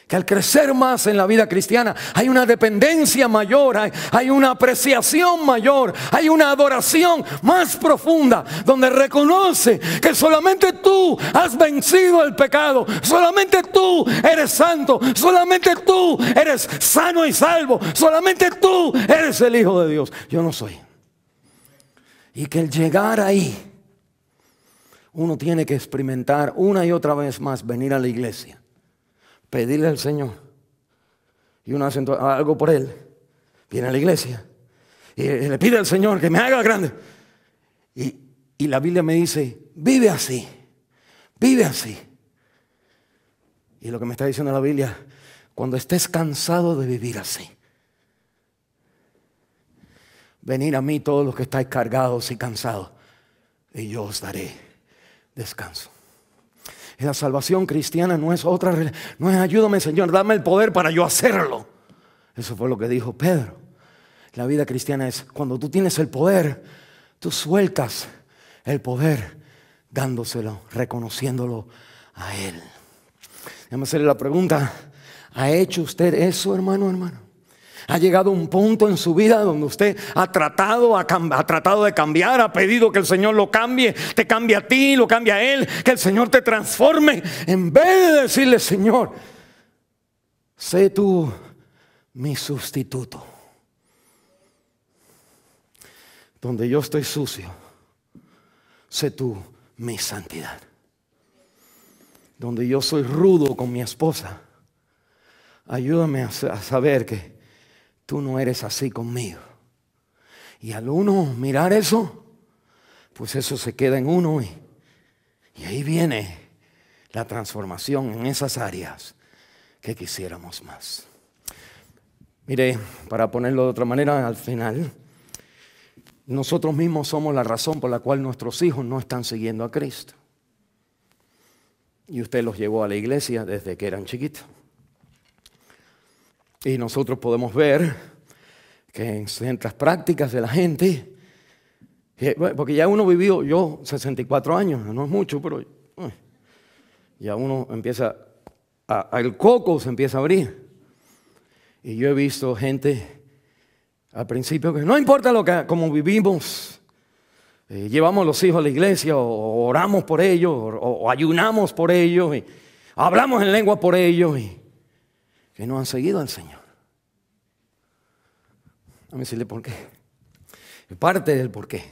Que al crecer más en la vida cristiana hay una dependencia mayor, hay una apreciación mayor, hay una adoración más profunda, donde reconoce que solamente tú has vencido el pecado, solamente tú eres santo, solamente tú eres sano y salvo, solamente tú eres el Hijo de Dios. Yo no soy. Y que el llegar ahí, uno tiene que experimentar una y otra vez más, venir a la iglesia, pedirle al Señor, y uno hace algo por Él, viene a la iglesia y le pide al Señor que me haga grande, y la Biblia me dice, vive así, vive así. Y lo que me está diciendo la Biblia, cuando estés cansado de vivir así, venid a mí todos los que estáis cargados y cansados, y yo os daré descanso. Y la salvación cristiana no es otra, no es ayúdame Señor, dame el poder para yo hacerlo. Eso fue lo que dijo Pedro. La vida cristiana es cuando tú tienes el poder, tú sueltas el poder dándoselo, reconociéndolo a Él. Déjame hacerle la pregunta ¿Ha hecho usted eso, hermano? Ha llegado un punto en su vida donde usted ha tratado de cambiar, ha pedido que el Señor lo cambie, te cambie a ti, lo cambie a Él, que el Señor te transforme. En vez de decirle, Señor, sé tú mi sustituto. Donde yo estoy sucio, sé tú mi santidad. Donde yo soy rudo con mi esposa, ayúdame a saber que tú no eres así conmigo. Y al uno mirar eso, pues eso se queda en uno y ahí viene la transformación en esas áreas que quisiéramos más. Mire, para ponerlo de otra manera, al final, nosotros mismos somos la razón por la cual nuestros hijos no están siguiendo a Cristo. Y usted los llevó a la iglesia desde que eran chiquitos. Y nosotros podemos ver que en ciertas prácticas de la gente, porque ya uno vivió, yo 64 años, no es mucho, pero ya uno empieza, el coco se empieza a abrir. Y yo he visto gente al principio que no importa como vivimos, llevamos los hijos a la iglesia, o oramos por ellos, o ayunamos por ellos, y hablamos en lengua por ellos, y que no han seguido al Señor. Déjame decirle por qué. Parte del por qué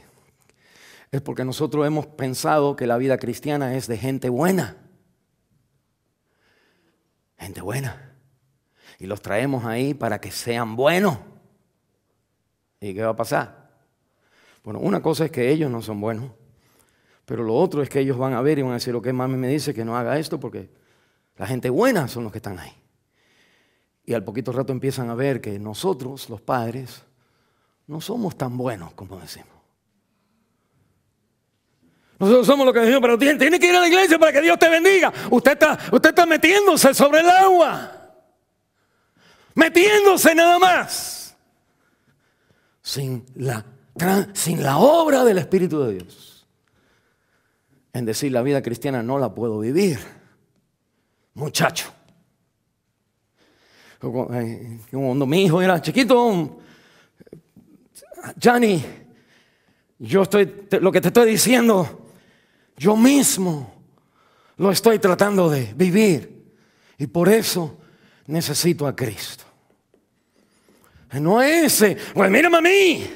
es porque nosotros hemos pensado que la vida cristiana es de gente buena. Gente buena. Y los traemos ahí para que sean buenos. ¿Y qué va a pasar? Bueno, una cosa es que ellos no son buenos, pero lo otro es que ellos van a ver y van a decir, ok, mami me dice que no haga esto porque la gente buena son los que están ahí. Y al poquito rato empiezan a ver que nosotros, los padres, no somos tan buenos como decimos. Nosotros somos los que decimos, pero tiene que ir a la iglesia para que Dios te bendiga. Usted está metiéndose sobre el agua. Metiéndose nada más. Sin la obra del Espíritu de Dios. En decir, la vida cristiana no la puedo vivir. Muchacho. Cuando mi hijo era chiquito, Johnny, lo que te estoy diciendo, yo mismo lo estoy tratando de vivir. Y por eso necesito a Cristo. No ese, pues mírame a mí.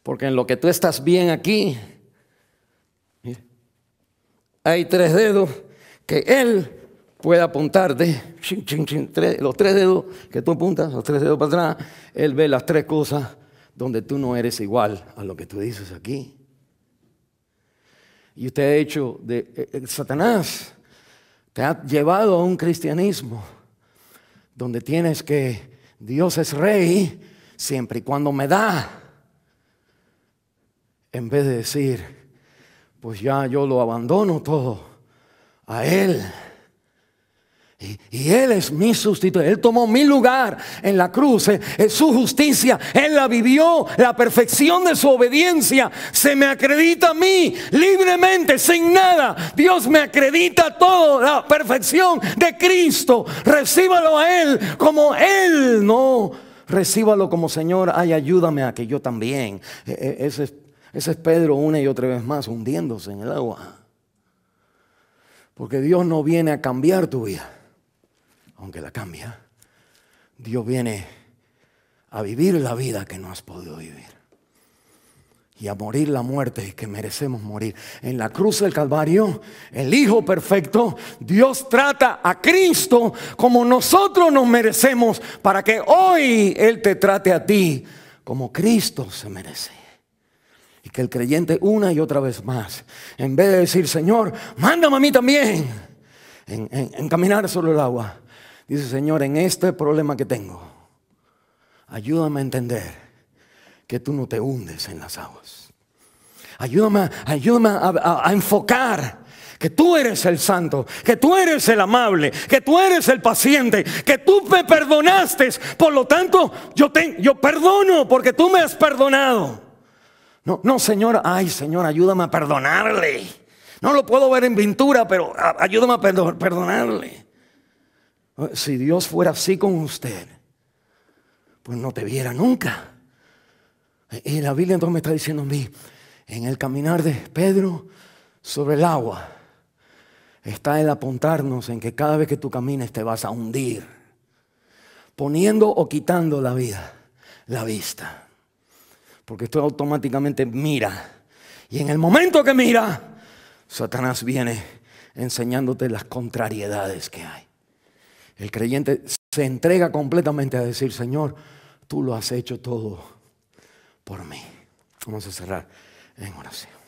Porque en lo que tú estás bien aquí, hay 3 dedos que Él puede apuntarte, los 3 dedos que tú apuntas, los 3 dedos para atrás, Él ve las 3 cosas donde tú no eres igual a lo que tú dices aquí. Y usted ha hecho Satanás te ha llevado a un cristianismo donde tienes que, Dios es rey siempre y cuando me da, en vez de decir, pues ya yo lo abandono todo a Él. Y Él es mi sustituto. Él tomó mi lugar en la cruz. Es su justicia. Él la vivió. La perfección de su obediencia se me acredita a mí libremente, sin nada. Dios me acredita todo. La perfección de Cristo. Recíbalo a Él como Él. No, recíbalo como Señor. Ay, ayúdame a que yo también. Ese es Pedro una y otra vez más hundiéndose en el agua. Porque Dios no viene a cambiar tu vida. Aunque la cambia, Dios viene a vivir la vida que no has podido vivir y a morir la muerte que merecemos morir. En la cruz del Calvario, el Hijo perfecto, Dios trata a Cristo como nosotros nos merecemos, para que hoy Él te trate a ti como Cristo se merece. Y que el creyente una y otra vez más, en vez de decir, Señor, mándame a mí también en caminar sobre el agua, dice, Señor, en este problema que tengo, ayúdame a entender que tú no te hundes en las aguas. Ayúdame a enfocar que tú eres el santo, que tú eres el amable, que tú eres el paciente, que tú me perdonaste. Por lo tanto, yo perdono porque tú me has perdonado. No, Señor, ay, Señor, ayúdame a perdonarle. No lo puedo ver en pintura, pero ayúdame a perdonarle. Si Dios fuera así con usted, pues no te viera nunca. Y la Biblia entonces me está diciendo a mí, en el caminar de Pedro sobre el agua, está el apuntarnos en que cada vez que tú camines te vas a hundir, poniendo o quitando la vista. Porque esto automáticamente mira. Y en el momento que mira, Satanás viene enseñándote las contrariedades que hay. El creyente se entrega completamente a decir, Señor, tú lo has hecho todo por mí. Vamos a cerrar en oración.